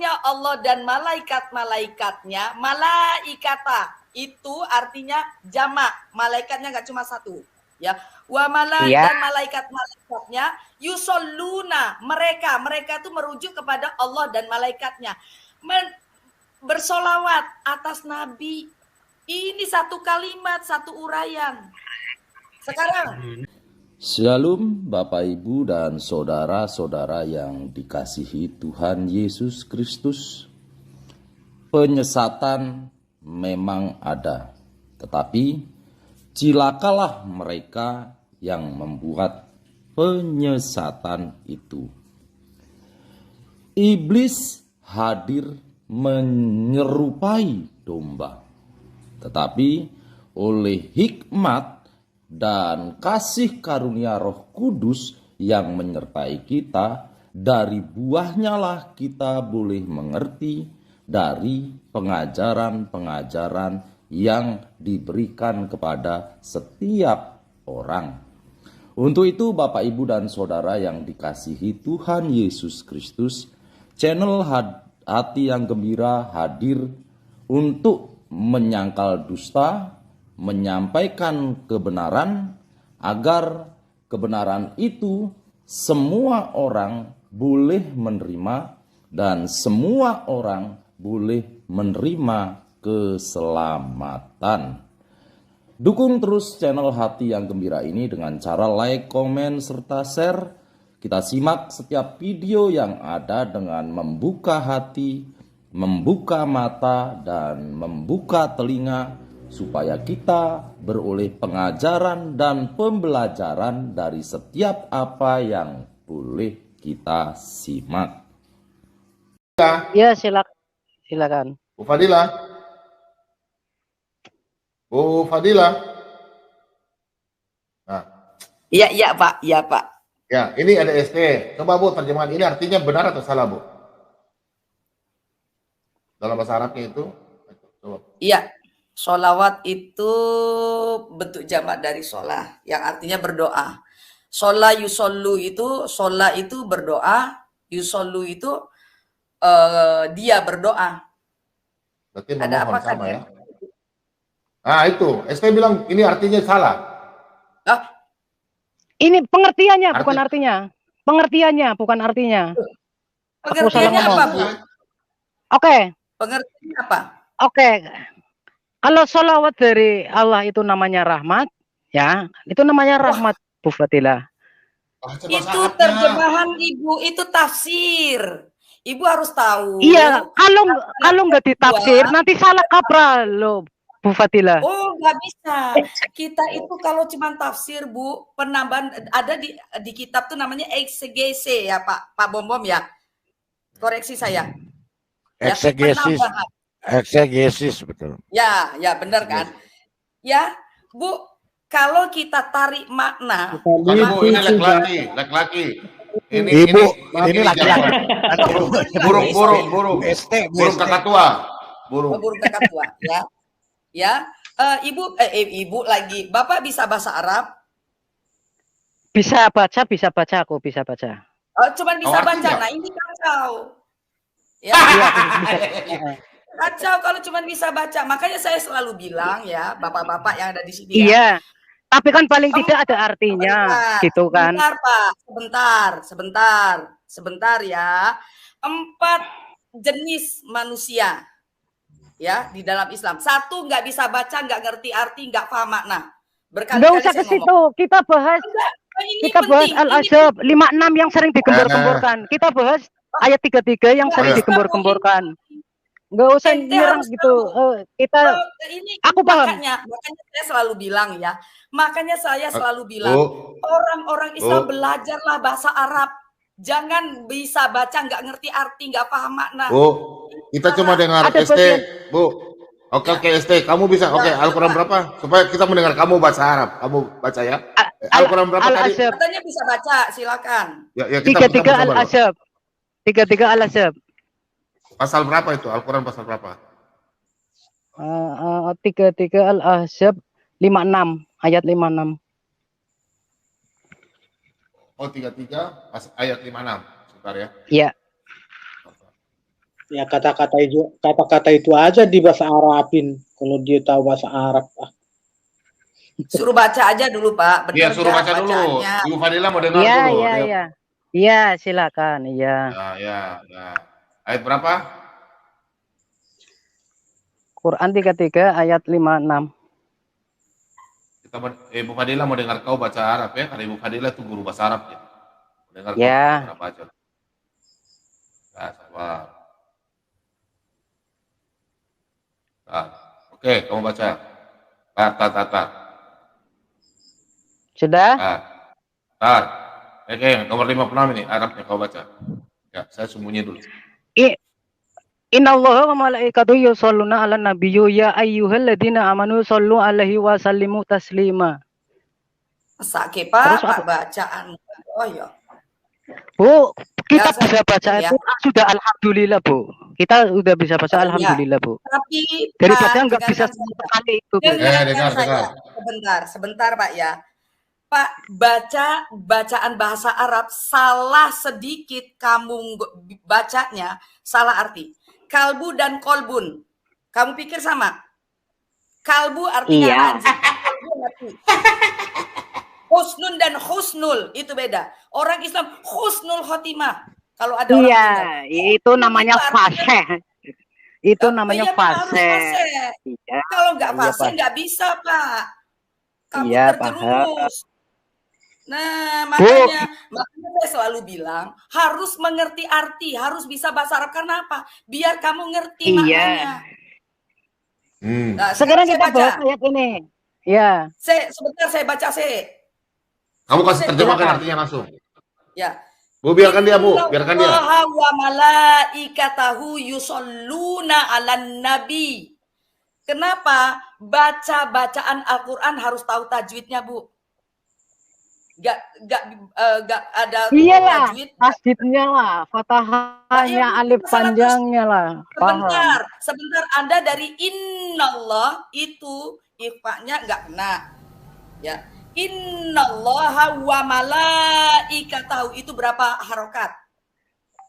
Allah dan malaikat-malaikatnya, malaikata itu artinya jamak, malaikatnya nggak cuma satu, ya. Wa dan malaikat-malaikatnya yusholluna, mereka itu merujuk kepada Allah dan malaikatnya, bersolawat atas Nabi. Ini satu kalimat, satu uraian. Sekarang Shalom Bapak Ibu dan saudara-saudara yang dikasihi Tuhan Yesus Kristus. Penyesatan memang ada, tetapi cilakalah mereka yang membuat penyesatan itu. Iblis hadir menyerupai domba, tetapi oleh hikmat dan kasih karunia Roh Kudus yang menyertai kita, dari buahnya lah kita boleh mengerti dari pengajaran-pengajaran yang diberikan kepada setiap orang. Untuk itu Bapak Ibu dan Saudara yang dikasihi Tuhan Yesus Kristus, channel Hati yang Gembira hadir untuk menyangkal dusta, menyampaikan kebenaran, agar kebenaran itu semua orang boleh menerima dan semua orang boleh menerima keselamatan. Dukung terus channel Hati yang Gembira ini dengan cara like, komen, serta share. Kita simak setiap video yang ada dengan membuka hati, membuka mata, dan membuka telinga, supaya kita beroleh pengajaran dan pembelajaran dari setiap apa yang boleh kita simak. Ya, silakan. Bu Fadila. Bu Fadila. Nah. Iya Pak, iya Pak. Ya, ini ada ST. Coba Bu, terjemahan ini artinya benar atau salah, Bu? Dalam bahasa Arabnya itu. Coba. Iya. Sholawat itu bentuk jamak dari sholah, yang artinya berdoa. Sholah yusollu itu, sholah itu berdoa, yusollu itu dia berdoa. Berarti ada apa sama kan ya? Nah itu, ST bilang ini artinya salah. Ini pengertiannya, bukan artinya. Pengertiannya, bukan artinya. Pengertiannya apa, Bu? Oke. Pengertiannya apa? Oke. Kalau sholawat dari Allah itu namanya rahmat, ya, itu namanya rahmat, Bu Fadila. Itu terjemahan Ibu, itu tafsir. Ibu harus tahu. Iya, kalau nggak ditafsir nanti salah kaprah loh, Bu Fadila. Oh, nggak bisa. Kita itu kalau cuma tafsir, Bu, penambahan ada di kitab tuh namanya eksegese ya, Pak Bom ya. Koreksi saya. Eksegesis. Eksegesis, betul. Ya benar kan? Ya, Bu, kalau kita tarik makna. Bu, ini laki-laki. Ini laki-laki. Burung kakak tua. Burung kakak tua, ya. Ya, Ibu lagi. Bapak bisa bahasa Arab? Bisa baca, aku bisa baca. Oh, cuman bisa baca. Nah, ini kacau. Ya. Kacau kalau cuma bisa baca. Makanya saya selalu bilang ya, bapak-bapak yang ada di sini. Iya, tapi kan paling tidak ada artinya, gitu kan? Sebentar, Pak. Sebentar ya. 4 jenis manusia ya di dalam Islam. 1 nggak bisa baca, nggak ngerti arti, nggak paham makna. Nggak usah ke situ. Kita bahas Al-Ahzab 56 yang sering digembor-gemborkan. Kita bahas ayat 33 yang sering digembor-gemborkan. Nggak usah nyerang gitu. Aku paham. Makanya saya selalu bilang ya. Makanya saya selalu bilang, orang-orang Islam belajarlah bahasa Arab. Jangan bisa baca, nggak ngerti arti, nggak paham makna. Bu, kita cuma dengar ST, Bu. Oke, ST, kamu bisa. Oke, Al-Quran berapa? Supaya kita mendengar kamu bahasa Arab. Kamu baca ya. Al-Quran berapa tadi? Katanya bisa baca, silakan. Ya, 33 Al-Ahzab. 33 Al-Ahzab. Pasal berapa itu? Al-Quran pasal berapa? 33 Al-Ahzab 56, ayat 56. Oh, 33 ayat 56. Sebentar ya. Iya. Ya kata-kata itu aja di bahasa Arabin kalau dia tahu bahasa Arab. Suruh baca aja dulu, Pak. Iya, Bener suruh nggak baca dulu. bacaannya? Ibu Fadila mau dengar Iya, dulu. iya, Dia- iya. Iya, silakan. Iya. Ya. Ayat berapa? Quran 33 ayat 56. Ibu Fadila mau dengar kau baca Arab ya, karena Ibu Fadila itu guru bahasa Arab ya. Mau dengar kau Ya. dengar apa aja. Nah, sabar. Nah, oke, kamu baca. Tata. Sudah? Tar. Oke, nomor 56 ini Arabnya kau baca. Ya, saya sembunyi dulu. Innallaha wa malaikatahu yusholluna 'alan nabiyyi ya ayyuhalladzina amanu shollu 'alaihi wa sallimu taslima. Sakit, Terus Pak, apa? bacaan. Oh ya. Bu, kita Ya, saya- bisa baca ya. itu sudah alhamdulillah, Bu. Kita udah bisa baca Oh, iya. alhamdulillah, Bu. Tapi Daripada Pak, nggak bisa dengarkan sama saya. sekali itu, Bu. Dengarkan dengar. saya. Sebentar, Pak ya. Pak, bacaan bahasa Arab salah sedikit kamu bacanya salah arti. Kalbu dan kolbun. Kamu pikir sama? Kalbu artinya Iya. anjing. Kolbu arti. Husnun dan husnul itu beda. Orang Islam husnul khotimah. Kalau ada orang Iya, meninggal. itu namanya Itu artinya- fasih. Itu namanya Iya, Pak, harus fasih. fasih. Iya. Kalau nggak Iya, fasih Pak. nggak bisa, Pak. Kamu Iya, terjerumus. Nah, makanya saya selalu bilang harus mengerti arti, harus bisa bahasa Arab. Karena apa? Biar kamu ngerti Iya. maknanya. Nah, Sekarang saya kita baca. bahas ayat ini. Ya. Sebentar saya baca Kamu kasih terjemahkan Silakan. artinya langsung. Ya. Bu, biarkan dia, Bu. Biarkan dia. Innallaha wa malaikatahu yusholluna 'alan nabi. Kenapa bacaan Al-Qur'an harus tahu tajwidnya, Bu? Gak ada Iyalah, tajwid. tasdidnya lah, fatahahnya, Nah, alif salah panjangnya lah. Paham. Sebentar Anda dari innallah itu ikhfa-nya nggak kena. Ya. Innallaha wa malaikatahu itu berapa harokat?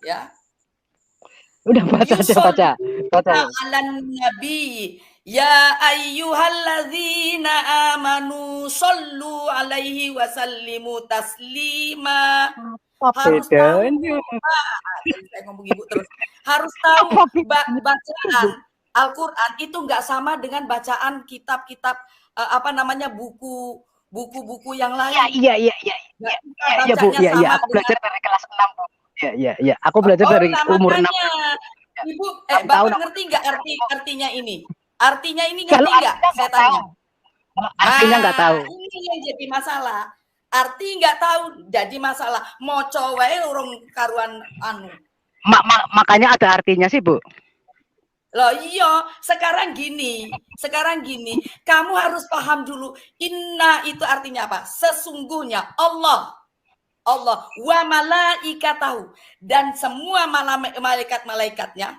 Ya. Udah baca aja, baca. Alan nabi ya ayyuhalladzina amanu shollu alaihi wa sallimu taslima. Apa Harus tahu, bedanya? saya ngomong ibu terus. Harus tahu bacaan Al-Qur'an itu nggak sama dengan bacaan kitab-kitab buku-buku yang lain. Iya, Bu. Iya. Aku belajar dari kelas 6, Bu. Iya. Aku belajar dari umur 6. Ibu, Tahu, Bapak ngerti nggak artinya ini? Artinya ini ngerti Kalau nggak? artinya Saya nggak tahu. tanya. Artinya nggak tahu. Ini yang jadi masalah. Arti nggak tahu jadi masalah. Mau wae urung karuan anu. Makanya ada artinya sih, Bu. Loh iya, sekarang gini, kamu harus paham dulu. Inna itu artinya apa? Sesungguhnya Allah wa malaikatahu dan semua malaikat-malaikatnya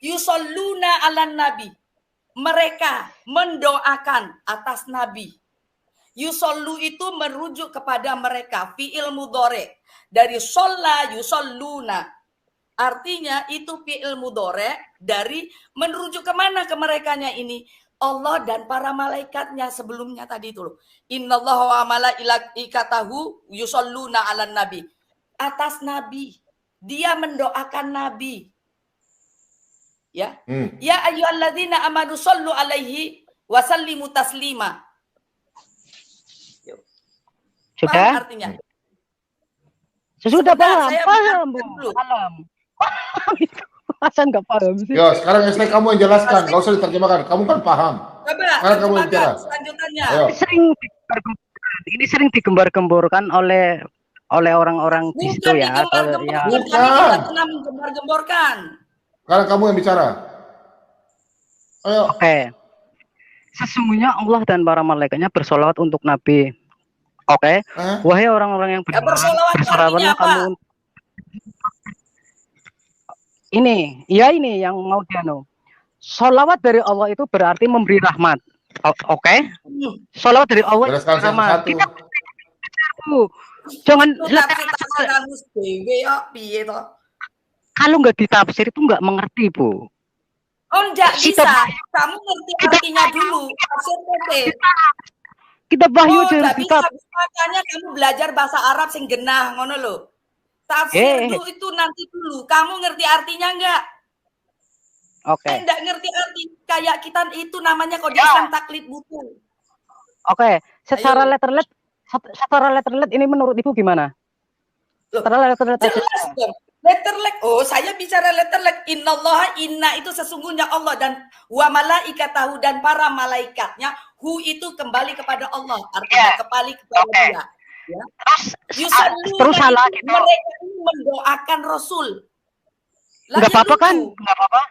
yusholluna 'alan nabi. Mereka mendoakan atas nabi. Yusollu itu merujuk kepada mereka, fi'il mudhari dari sholla yusolluna. Artinya itu fi'il mudhari dari merujuk kemana ke merekanya ini? Allah dan para malaikatnya sebelumnya tadi itu loh. Innallaha wa malaikatahu yusholluna 'alan nabi. Atas nabi. Dia mendoakan nabi. Ya. Ya ayyuhalladzina amanu shollu alaihi wa sallimu taslima. Sudah? Paham artinya? Sudah Sebentar, paham, saya paham, Bu. bukan dulu. Paham. Masa nggak paham sih? Yo, sekarang ST kamu yang jelaskan, nggak usah diterjemahkan. Kamu kan paham. Coba, Sekarang kamu yang bicara. selanjutnya. Ayo. Ini sering digembar-gemborkan oleh orang-orang di situ ya. Bukan Ya. kami tidak pernah menggembar-gemborkan. Sekarang kamu yang bicara. Ayo. Oke. Sesungguhnya Allah dan para malaikatnya bersolawat untuk Nabi. Oke. Wahai orang-orang yang beriman, bersolawatlah kamu. Ini yang mau dianu. Solawat dari Allah itu berarti memberi rahmat. Oke. Solawat dari Allah itu rahmat. Kita jangan kalau nggak ditafsir itu nggak mengerti, Bu. Oh, enggak bisa. Kamu ngerti artinya dulu. Tafsir kote. Kita bahyu Oh, enggak bisa. kita Makanya kamu belajar bahasa Arab sing genah, ngono lo. Tafsir itu nanti dulu. Kamu ngerti artinya enggak? Oke. Enggak ngerti arti. Kayak kita itu namanya kode Islam taklid buku. Oke, secara letterlet ini menurut Ibu gimana? Secara letterlet aja. Jelas dong. Letterlet. Oh, saya bicara letterlet. Innallaha, inna itu sesungguhnya Allah, dan wa malaikatahu, dan para malaikatnya. Hu itu kembali kepada Allah, artinya kembali kepada Dia. Ya. Terus salah gitu. Mereka ini mendoakan Rasul. Enggak apa-apa kan? Enggak apa-apa.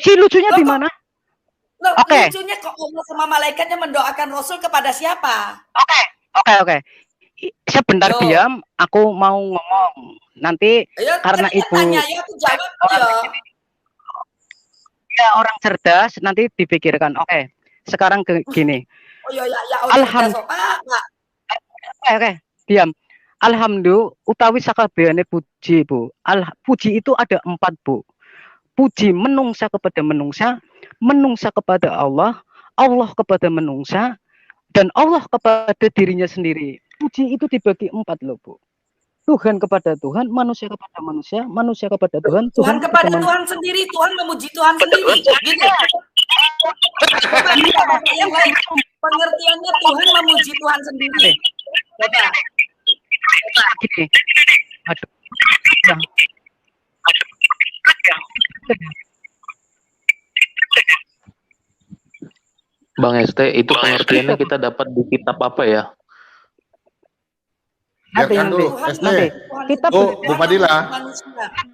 Si lucunya di mana? Lucunya kok Allah sama malaikatnya mendoakan Rasul kepada siapa? Oke. Sebentar diam, aku mau ngomong. Nanti karena Ibu tanya, ya aku jawab ya orang cerdas, nanti dipikirkan. Oke. Sekarang gini. Oh ya, Alhamdulillah. Oke, diam. Alhamdulillah utawi sakabehane puji, Bu. Puji itu ada 4, Bu. Puji menungsa kepada menungsa, menungsa kepada Allah, Allah kepada menungsa, dan Allah kepada dirinya sendiri. Puji itu dibagi 4 loh, Bu. Tuhan kepada Tuhan, manusia kepada manusia, manusia kepada Tuhan, Tuhan kepada Tuhan sendiri, Tuhan memuji Tuhan sendiri. Gitu. Yang lain, pengertiannya Tuhan memuji Tuhan sendiri. Coba. Gini. Aduh. Bang ST, itu pengertiannya kita dapat di kitab apa ya? Biarkan dulu, ST. Bu Fadila.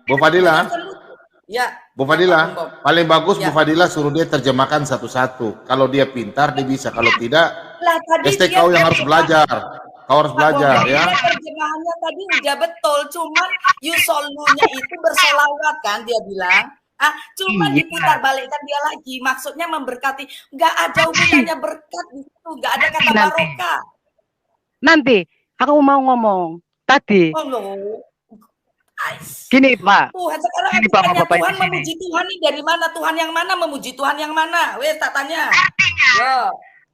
Bu Fadila. Ya. Bu Fadila, paling bagus Bu Fadila suruh dia terjemahkan satu-satu. Kalau dia pintar, dia bisa. Kalau tidak, ST kau yang harus belajar. Kau harus belajar, ya. Terjemahannya tadi udah betul, cuman yusolunya itu bersolawat kan, dia bilang. Cuma diputar balikkan dia lagi, maksudnya memberkati. Nggak ada hubungannya berkat di situ, nggak ada kata barokah. Nanti aku mau ngomong tadi. Gini Pak. Tuhan sekarang gini, Bapak, Tuhan memuji Tuhan nih dari mana? Tuhan yang mana memuji Tuhan yang mana? Wes tak tanya.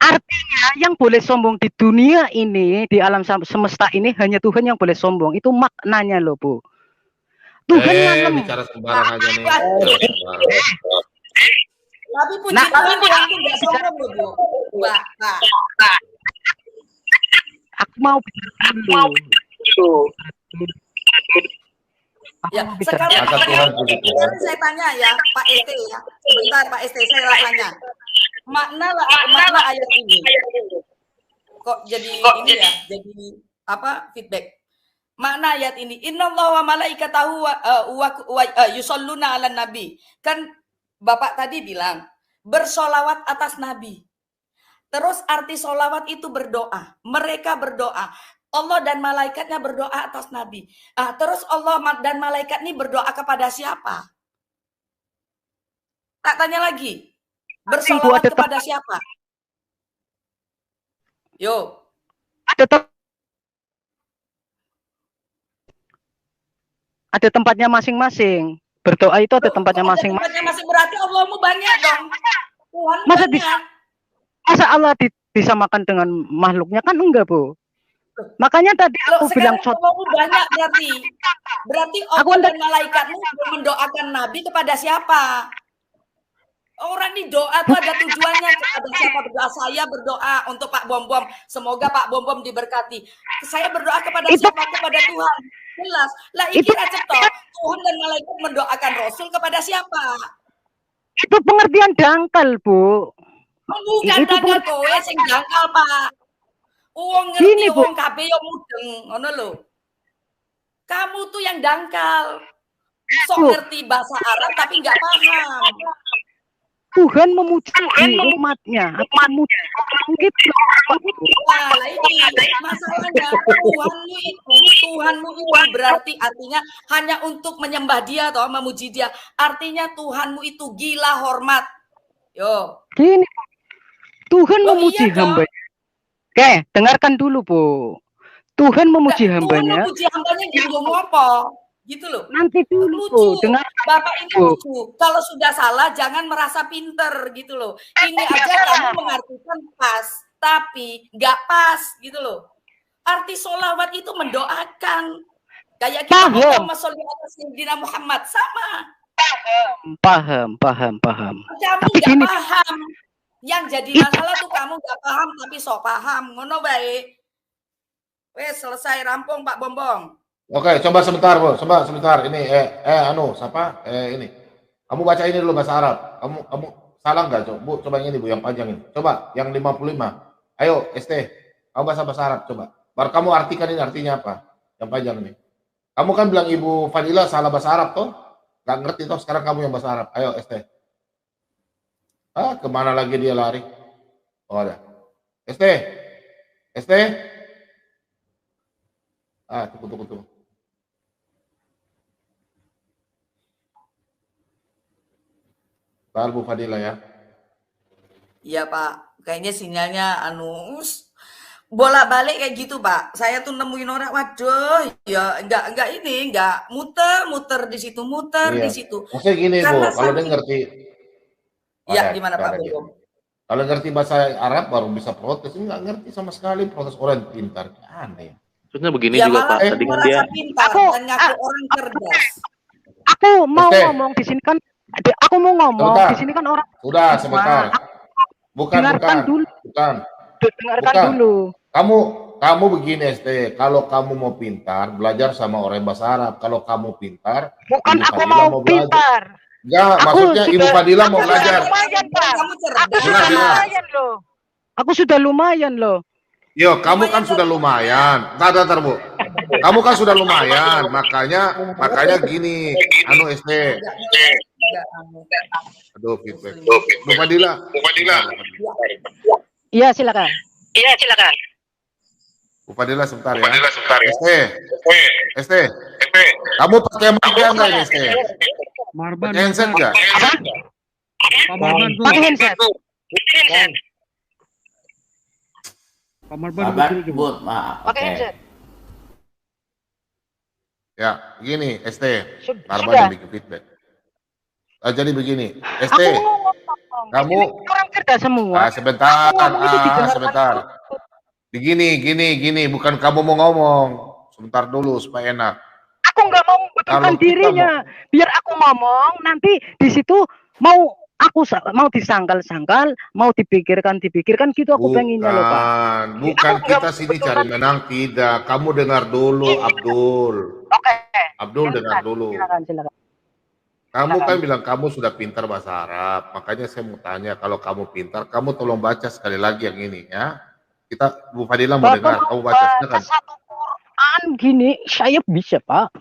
Artinya yang boleh sombong di dunia ini, di alam semesta ini hanya Tuhan yang boleh sombong. Itu maknanya loh, Bu. Tuhan bicara sembarang aja nih. Tapi puji Tuhan itu enggak sombong loh, Bu. Pak. Aku mau bicara dulu. Ya, sekarang saya tanya ya, Pak ST ya. Sebentar Pak ST, saya tanya. Makna ayat ini. Kok jadi ini ya? Jadi apa? Feedback. Makna ayat ini, innallaha wa malaikatahu yusholluna 'alan nabi. Kan Bapak tadi bilang bersolawat atas nabi. Terus arti solawat itu berdoa. Mereka berdoa. Allah dan malaikatnya berdoa atas nabi. Terus Allah dan malaikat ini berdoa kepada siapa? Tak tanya lagi. Bersolawat kepada siapa? Yo. Ada tempatnya masing-masing. Berdoa itu ada tempatnya masing-masing. Tempatnya masing berarti Allahmu banyak dong. Tuhan masa Allah disamakan dengan makhluknya kan enggak, Bu? Makanya tadi aku bilang Allahmu banyak berarti Allah dan malaikatmu mendoakan nabi kepada siapa? Orang ini doa tuh ada tujuannya kepada siapa berdoa. Saya berdoa untuk Pak Bom Bom, semoga Pak Bom Bom diberkati. Saya berdoa kepada siapa? Kepada Tuhan. Jelas. Lah iki cetok. Tuhan dan malaikat mendoakan Rasul kepada siapa? Itu pengertian dangkal, Bu. Bukan dangkal kowe sing dangkal, Pak. Wong ngerti wong kabeh yo mudeng, ngono lho. Kamu tuh yang dangkal. Sok ngerti bahasa Arab tapi nggak paham. Tuhan memuji umatnya. Memuji gitu. Nah, ini masalahnya Tuhanmu itu berarti artinya hanya untuk menyembah dia atau memuji dia. Artinya Tuhanmu itu gila hormat. Yo. Gini. Tuhan memuji hamba. Oke, dengarkan dulu, Bu. Tuhan memuji hambanya. Tuhan memuji hambanya di ngomong apa? Gitu loh. Nanti dulu Lucu. dengar Bapak ini lucu. Kalau sudah salah jangan merasa pinter gitu loh. Ini aja kamu mengartikan pas, tapi nggak pas gitu loh. Arti sholawat itu mendoakan. Kayak kita Allahumma sholli ala sayyidina Muhammad sama. Paham. Kamu nggak paham. Yang jadi masalah tuh kamu nggak paham tapi sok paham. Ngono baik. Wes selesai rampung Pak Bombong. Oke, coba sebentar, Bu. Coba sebentar. Ini siapa? Ini. Kamu baca ini dulu bahasa Arab. Kamu salah nggak, coba? Bu, coba yang ini, Bu, yang panjang ini. Coba yang 55. Ayo, ST. Kamu bahasa Arab coba. Baru kamu artikan ini artinya apa? Yang panjang ini. Kamu kan bilang Ibu Fadila salah bahasa Arab toh? Nggak ngerti toh, sekarang kamu yang bahasa Arab. Ayo, ST. Kemana lagi dia lari? Oh, ada. ST. Tunggu. Bu Fadila ya. Iya Pak, kayaknya sinyalnya bolak-balik kayak gitu Pak. Saya tuh nemuin orang, waduh, ya enggak muter di situ, di situ. Maksudnya gini Bu, kalau dia ngerti. Ya gimana Pak Bombong? Kalau ngerti bahasa Arab baru bisa protes, enggak ngerti sama sekali protes orang pintar. Aneh. Maksudnya begini ya, juga Pak, tadi kan dia pintar dan ngaku orang cerdas. Aku mau ngomong di sini kan. Aku mau ngomong di sini kan orang. Sudah sebentar. Bukan. Dulu. Dengarkan dulu. Kamu begini ST, kalau kamu mau pintar, belajar sama orang bahasa Arab. Kalau kamu pintar, bukan aku mau pintar. Enggak, maksudnya Ibu Fadila mau belajar. Kamu cerdas. Aku sudah lumayan loh. Yo, kamu kan sudah lumayan. Ntar Bu. Kamu kan sudah lumayan, makanya gini, ST. Aduh, feedback. Bu Fadila. Iya, silakan. Bu Fadila sebentar ya. ST. Kamu pakai marban enggak ini, ST? Pakai handset enggak? Pakai handset. Pak Marban, maaf. Pakai handset. Ya, begini, ST. Marban yang bikin feedback. Jadi begini, ST. Kamu orang cerdas semua. Sebentar. Begini, bukan kamu mau ngomong. Sebentar dulu supaya enak. Aku nggak mau betulkan dirinya. Biar aku ngomong, nanti di situ mau disangkal-sangkal, mau dipikirkan gitu aku pengennya loh Pak. Bukan kita sini cari menang, tidak. Kamu dengar dulu, Abdul. Oke. Abdul dengar dulu. Silakan. Kamu kan bilang kamu sudah pintar bahasa Arab, makanya saya mau tanya, kalau kamu pintar, kamu tolong baca sekali lagi yang ini ya. Kita Bu Fadila mau dengar, kamu baca silakan. Satu Quran gini, saya bisa Pak.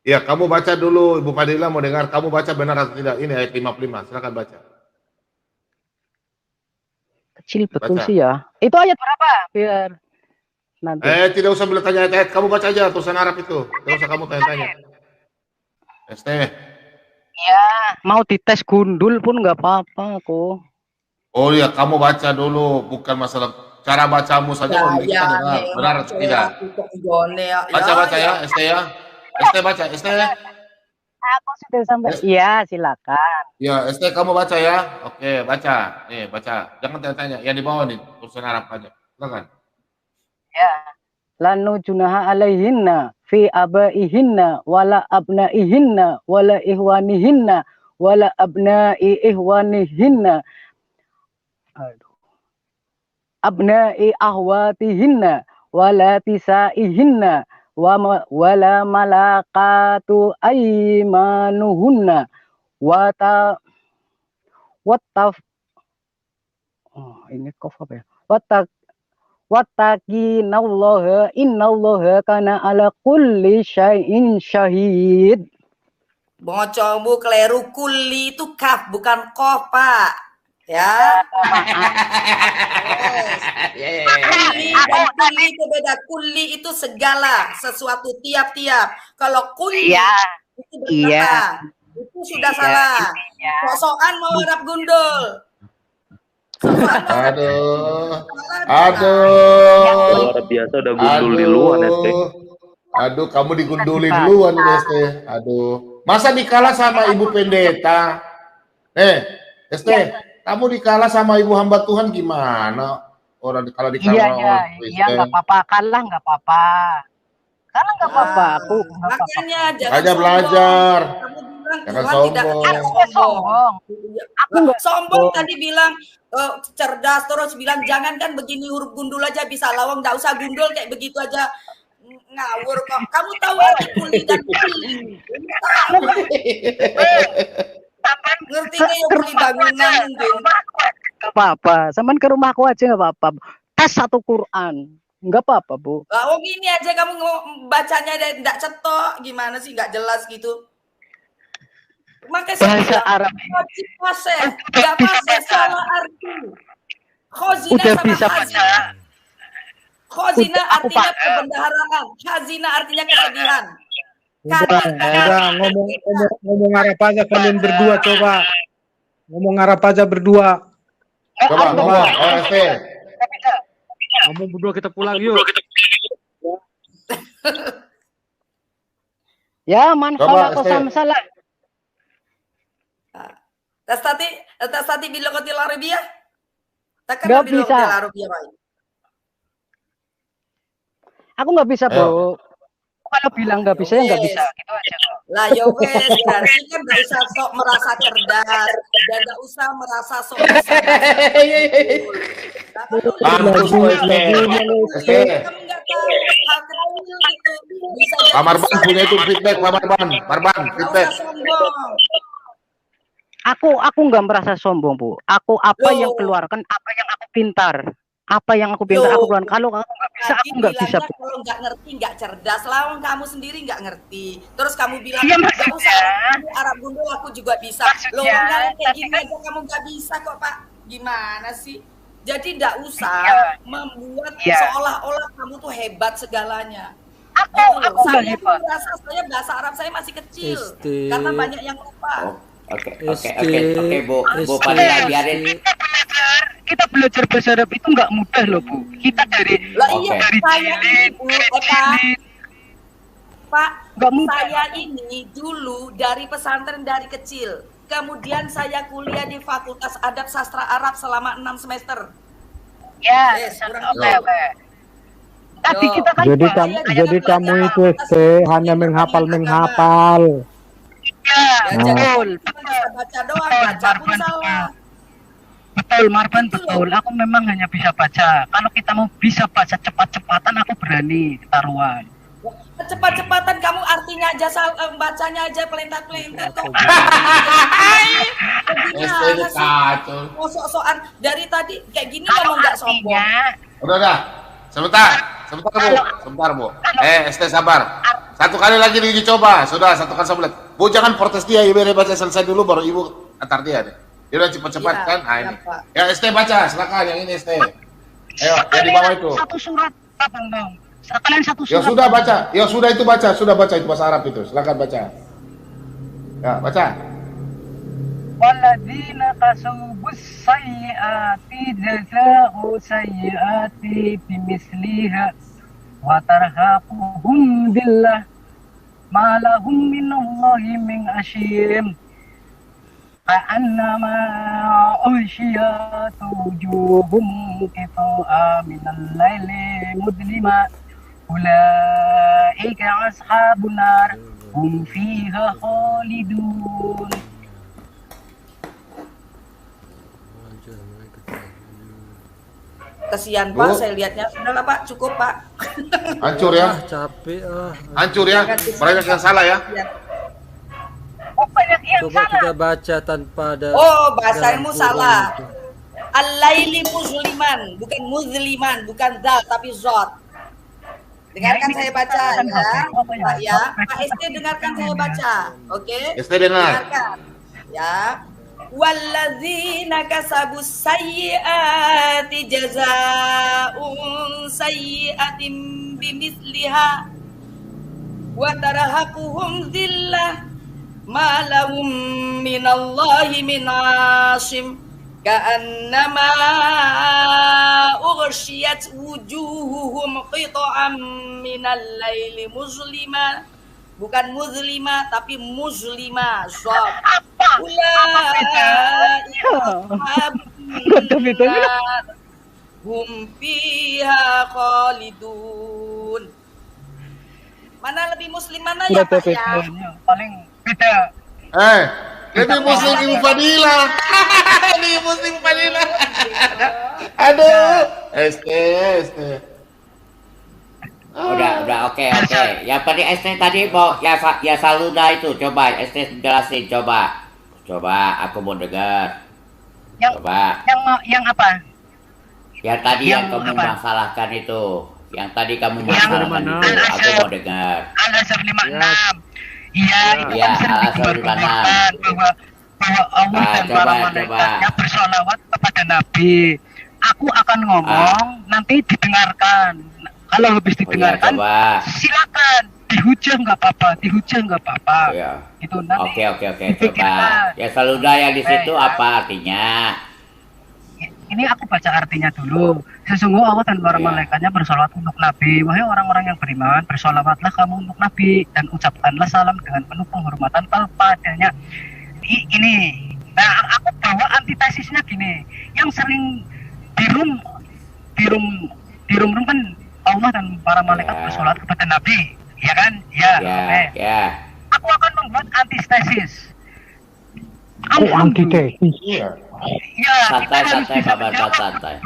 Ya, kamu baca dulu, Ibu Fadila mau dengar, kamu baca benar atau tidak? Ini ayat 55, silakan baca. Kecil betul sih ya. Itu ayat berapa? Biar nanti. Tidak usah bilang tanya ayat, kamu baca aja tulisan Arab itu. Tidak usah kamu tanya-tanya. ST. Ya, mau dites gundul pun nggak apa-apa kok. Oh iya, kamu baca dulu, bukan masalah cara bacamu saja. Benar atau tidak? Baca ya, ST ya. ST baca, ST. Aku sudah sampai. Iya, silakan. Ya, ST kamu baca ya. Oke, baca. Nih, baca. Jangan tanya-tanya. Yang di bawah nih, tulisan Arab aja. Silakan. Ya. Lanu junaha alaihinna fi abaihinna wala abnaihinna wala ihwanihinna wala abnai ihwanihinna abnai ahwatihinna wala tisaihinna wala malakatu aimanuhunna ini kof apa ya? Wattaqinallaha innallaha kana ala kulli syai'in syahid. Bocongmu keliru, kulli itu kaf bukan kof Pak. Ya. Kulli dan kulli itu beda. Kulli itu segala, sesuatu tiap-tiap. Kalau kulli itu berkata, itu sudah salah. Sok-sokan mau Arab gundul. Aduh. luar biasa udah gundul di luar ST. Aduh, kamu digunduli duluan nih, ST. Aduh. Masa dikalah sama Ibu Pendeta? ST, kamu dikalah sama Ibu hamba Tuhan gimana? Orang kalau dikalah orang Kristen. Iya, nggak apa-apa. Kalah nggak apa-apa. Kalah nggak apa-apa. Aku makanya jangan belajar. Jangan sombong. Aku nggak sombong tadi bilang cerdas, terus bilang jangankan begini huruf gundul aja bisa lawang, nggak usah gundul kayak begitu aja ngawur kok. Kamu tahu arti kuli dan kuli? Ngerti nggak ya kuli bangunan mungkin? Nggak apa-apa. Saman ke rumahku aja nggak apa-apa. Tes satu Quran. Nggak apa-apa, Bu. Oh gini aja kamu bacanya nggak cetok, gimana sih nggak jelas gitu? Makanya bahasa Arab nggak apa-apa, salah arti. Khozina udah sama bisa hazina. Khozina artinya perbendaharaan, hazina artinya kesedihan. Udah ngomong Arab aja kalian berdua, coba ngomong Arab aja berdua. Coba ngomong, ST. Kamu berdua kita pulang yuk. Ya, man khalaqo samsalah. Tas tadi bilang kotil Arabia. Nggak bisa. Aku nggak bisa, Bu. Kalau bilang nggak bisa, ya nggak bisa. Gitu aja. Lah, yo wes, berarti kan nggak usah sok merasa cerdas dan nggak usah merasa sok bisa. Bagus, ST. Pak Marban punya itu feedback, Pak Marban. Feedback. Aku nggak merasa sombong, Bu. Aku apa yang keluarkan, apa yang aku pintar. Apa yang aku pintar aku keluarkan. Kalau aku nggak bisa, aku nggak bisa, Bu. Kalau nggak ngerti, nggak cerdas. Lawang kamu sendiri nggak ngerti. Terus kamu bilang, iya, nggak usah Arab gundul, aku juga bisa. Loh, kayak gini aja kamu nggak bisa kok, Pak. Gimana sih? Jadi nggak usah membuat seolah-olah kamu tuh hebat segalanya. Aku saya merasa saya bahasa Arab saya masih kecil. Karena banyak yang lupa. Oke, Bu Fadila biarin. Kita belajar bahasa Arab itu nggak mudah loh, Bu. Kita dari saya ini dulu dari pesantren dari kecil. Kemudian saya kuliah di Fakultas Adab Sastra Arab selama 6 semester. Ya, oke. Tapi kita kan jadi kamu itu hanya menghafal. Betul. Baca doang, baca pun salah. Betul, Marban, betul. Aku memang hanya bisa baca. Kalau kita mau bisa baca cepat-cepatan, aku berani taruhan. Cepat-cepatan kamu artinya aja bacanya aja pelentat-pelentat kok. Sok-sokan dari tadi kayak gini kamu nggak sombong. Udah. Sebentar, Bu. ST sabar. Satu kali lagi diuji coba. Sudah, satu kali sampai. Bu jangan protes dia, Ibu baca selesai dulu baru Ibu antar dia deh. Dia udah cepat-cepat kan? Nah, ini. Ya ST baca, silakan yang ini ST. Ayo, yang di bawah itu. Satu surat, Bang. Kalian satu surat. Ya sudah baca. Ya sudah itu baca, itu bahasa Arab itu. Silakan baca. Ya, baca. Walladzina kasubus sayyiati jazaa'u sayyiati bimisliha wa tarhaquhum billah ma lahum minallahi min asyim ka'annama usyiyatu wujuhum qita'a minal laili mudlima ulaika ashabun nar hum fiha khalidun. Kesian Pak, saya lihatnya sudahlah Pak, cukup Pak. Hancur ya? Capek Hancur ya? Banyak yang salah ya? Coba kita baca tanpa ada. Oh, bahasamu salah. Al-laili musliman, bukan muzliman, bukan dal tapi zot. Dengarkan saya baca ya. Pak ST dengarkan saya baca. Oke? ST dengar. Dengarkan. Ya. Walladzina kasabus sayyiati jazaa'un sayyi'atin bimisliha wa tarhaquhum dhillah ma lahum minallahi min asim Ka'annama ughsyiyat wujuhuhum qita'am minal laili muzlima. Bukan muzlima tapi muzlima. Shad. Hum fiha khalidun. Mana lebih muslim mana ya Pak ya? Paling beda. Lebih muslim Ibu Fadila. Lebih muslim Fadila. Aduh. ST. Udah, oke. Yang tadi ST tadi mau ya Saluda itu coba ST jelasin coba. Aku mau dengar. Coba. Yang apa? Yang tadi yang kamu masalahkan itu. Yang tadi kamu masalahkan itu aku mau dengar. Al-Azhar 56. Iya, itu Iya, kan sering Al-Azhar diperkenalkan bahwa Allah dan para malaikatnya bersolawat kepada Nabi. Aku akan ngomong, nanti didengarkan. Kalau habis didengarkan, silakan dihujah nggak apa-apa, Iya. Itu nanti. Oke, coba. Ya Saluda yang di situ apa artinya? Ini aku baca artinya dulu. Sesungguhnya Allah dan para malaikatnya bersolawat untuk Nabi. Wahai orang-orang yang beriman, bersolawatlah kamu untuk Nabi dan ucapkanlah salam dengan penuh penghormatan padanya. Ini, nah aku bawa antitesisnya gini. Yang sering di room kan Allah dan para malaikat bersolawat kepada Nabi, ya kan? Ya. Aku akan membuat antitesis. Antitesis. Ya, santai, kabar santai.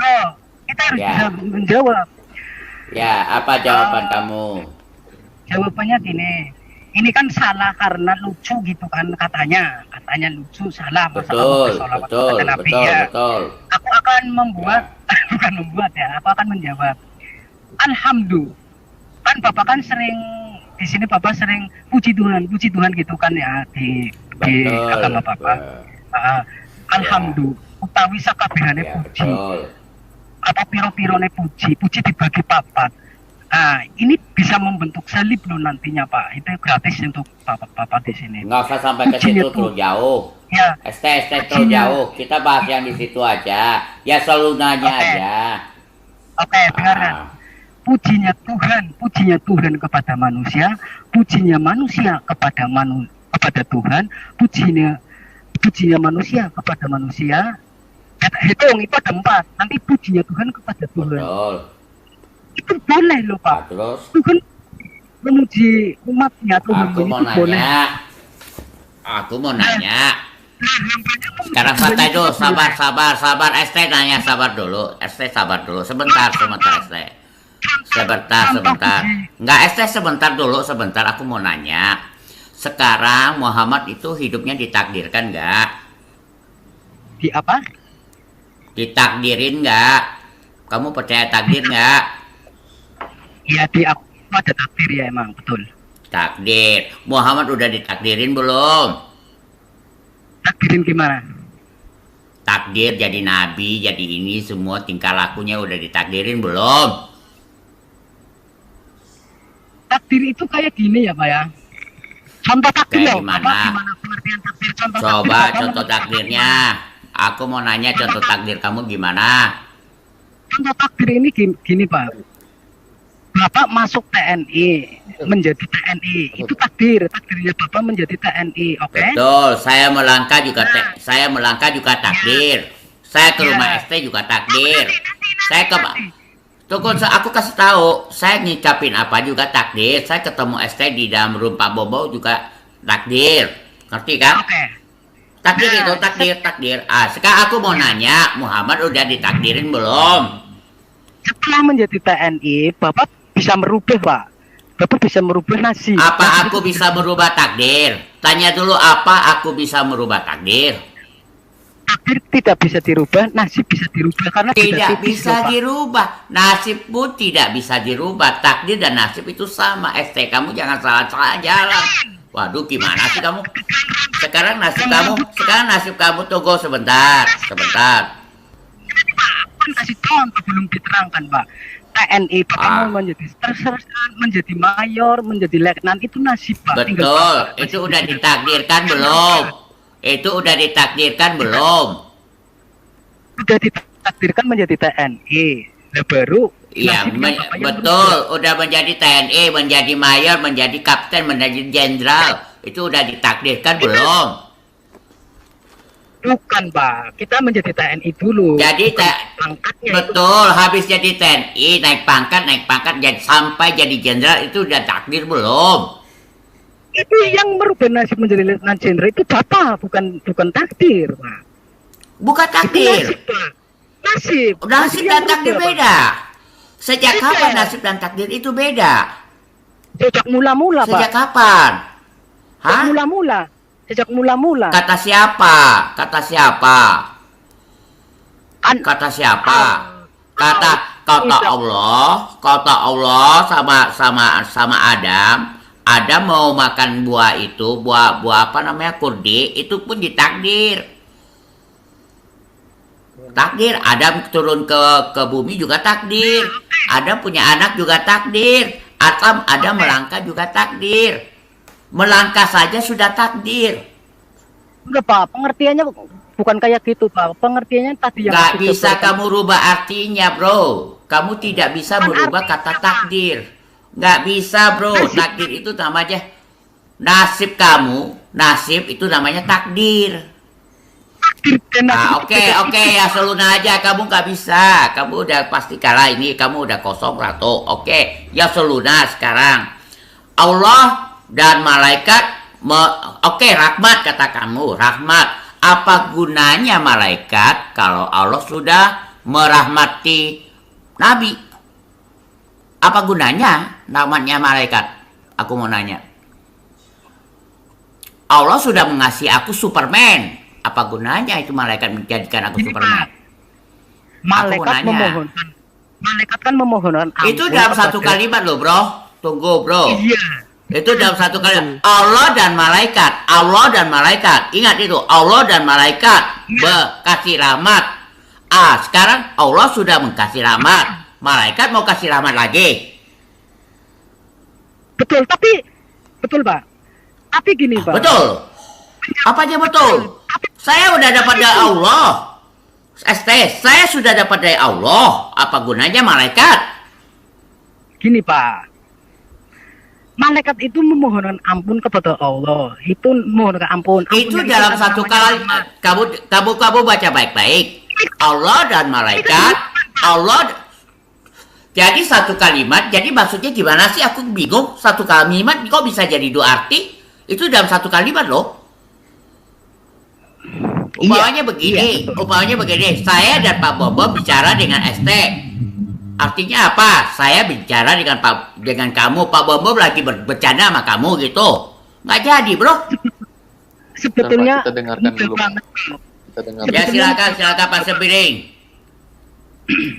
Kita harus bisa menjawab. Ya, apa jawaban kamu? Jawabannya gini. Ini kan salah karena lucu gitu kan katanya lucu salah. Betul. Aku akan membuat, aku akan menjawab. Alhamdulillah. Kan Bapak kan sering di sini Bapak sering puji Tuhan gitu kan ya di agama Bapak. Alhamdulillah. Utawi sakabehane puji. Apa piro-pirone puji dibagi papat. Nah, ini bisa membentuk salib loh nantinya Pak. Itu gratis untuk Bapak di sini. Nggak usah sampai ke situ terlalu jauh. Ya. ST terlalu jauh. Kita bahas yang di situ aja. Ya selalu nanya aja. Oke, dengarkan. Pujinya Tuhan kepada manusia, pujinya manusia kepada Tuhan, pujinya manusia kepada manusia. Hitung itu ada 4. Nanti pujinya Tuhan kepada Tuhan. Betul. Itu boleh loh Pak. Terus Tuhan memuji umatnya Tuhan aku mau nanya. boleh. Aku mau nanya. Sekarang santai dulu, sabar. ST nanya sabar dulu. Sebentar ST. Sebentar. Enggak ST sebentar. Aku mau nanya. Sekarang Muhammad itu hidupnya ditakdirkan enggak? Di apa? Ditakdirin enggak? Kamu percaya takdir enggak? Iya, di aku ada takdir ya emang, betul. Takdir. Muhammad udah ditakdirin belum? Takdirin gimana? Takdir jadi nabi, jadi ini semua tingkah lakunya udah ditakdirin belum? Takdir itu kayak gini ya Pak ya. Contoh takdir Kayak gimana? Gimana pengertian takdir? Coba contoh takdirnya. Aku mau nanya contoh takdir kamu gimana? Contoh takdir ini gini Pak. Bapak masuk TNI, menjadi TNI, itu takdirnya Bapak menjadi TNI, oke? Betul, saya melangkah juga takdir. Saya ke rumah ST juga takdir. Saya ke Tunggu, aku kasih tahu, saya ngicapin apa juga takdir. Saya ketemu ST di dalam room Pak Bobo juga takdir. Ngerti kan? Oke. Takdir itu takdir. Sekarang aku mau nanya, Muhammad udah ditakdirin belum? Setelah menjadi TNI, Bapak bisa merubah Pak. Bapak bisa merubah nasib. Apa aku bisa merubah takdir? Tanya dulu, apa aku bisa merubah takdir? Takdir tidak bisa dirubah, nasib bisa dirubah karena tidak bisa dirubah. Nasib pun tidak bisa dirubah. Takdir dan nasib itu sama. ST kamu jangan salah jalan. Waduh, gimana sih kamu? Sekarang nasib kamu tunggu sebentar. Kasih contoh belum diterangkan Pak. TNI Bapak mau menjadi terserah, menjadi mayor, menjadi letnan itu nasib Pak. Betul, itu udah ditakdirkan belum? sudah ditakdirkan menjadi TNI. Nah, baru Iya, nasibnya apa yang betul. Udah menjadi TNI, menjadi mayor, menjadi kapten, menjadi jenderal. Itu udah ditakdirkan belum? Bukan, Pak. Kita menjadi TNI dulu. Jadi pangkatnya betul, habis jadi TNI, naik pangkat, jadi sampai jadi jenderal itu udah takdir belum? itu yang merubah nasib menjadi letnan jenderal itu Bapak, bukan takdir, Pak. Bukan Itu takdir. nasib, Pak. Nasib. Nasib yang dan takdir merubah, Pak. beda. Sejak Beda. kapan nasib dan takdir itu beda? Sejak mula-mula, Pak. Sejak kapan? Sejak Hah? mula-mula. Sejak mula-mula. Kata siapa? Kata siapa? Kan Kata siapa? Kata Allah sama Adam. Adam mau makan buah itu, buah apa namanya, kurdi, itu pun ditakdir. Takdir, Adam turun ke bumi juga takdir. Adam punya anak juga takdir. Adam melangkah juga takdir. Melangkah saja sudah takdir. enggak, Pak. Pengertiannya bukan kayak gitu, Pak. Pengertiannya tadi yang Gak aku bisa sebutkan. kamu rubah artinya, bro. Kamu tidak bisa merubah kata takdir. Gak bisa, bro. Takdir itu namanya nasib kamu. Nasib itu namanya takdir. Oke, ya Seluna aja. Kamu gak bisa. Kamu udah pasti kalah ini. Kamu udah kosong, Ratu. Oke, ya Seluna sekarang. Allah dan malaikat. Oke, rahmat kata kamu. Rahmat. Apa gunanya malaikat kalau Allah sudah merahmati Nabi? Apa gunanya namanya malaikat? Aku mau nanya. Allah sudah mengasihi aku Superman. Apa gunanya itu malaikat menjadikan aku Superman? Malaikat memohonkan. Malaikat kan memohonkan ampun Itu dalam satu kepada- kalimat loh, bro. Tunggu, bro. Iya. Itu dalam satu kalimat. Allah dan malaikat. Allah dan malaikat. Ingat itu. Allah dan malaikat berkasih rahmat. Sekarang Allah sudah mengkasih rahmat. Malaikat mau kasih rahmat lagi. Betul, betul, Pak. Tapi gini, Pak. Betul. Apa aja betul? Saya udah dapat dari Allah. Saya sudah dapat dari Allah. Apa gunanya malaikat? Gini, Pak. Malaikat itu memohonkan ampun kepada Allah. Itu memohonkan ampun. Itu Ampunnya dalam kan satu namanya kalimat. Kamu baca baik-baik. Allah dan malaikat. Allah. Jadi satu kalimat. Jadi maksudnya gimana sih? Aku bingung. Satu kalimat kok bisa jadi dua arti? Itu dalam satu kalimat loh. Umpamanya begini. Umpamanya begini. Saya dan Pak Bobo bicara dengan ST. Artinya apa? Saya bicara dengan kamu, Pak Bobo lagi bercanda sama kamu gitu. Nggak jadi, bro. Sebetulnya Kita dengarkan dulu. Kita dengarkan. Ya silakan Pak Sebiring.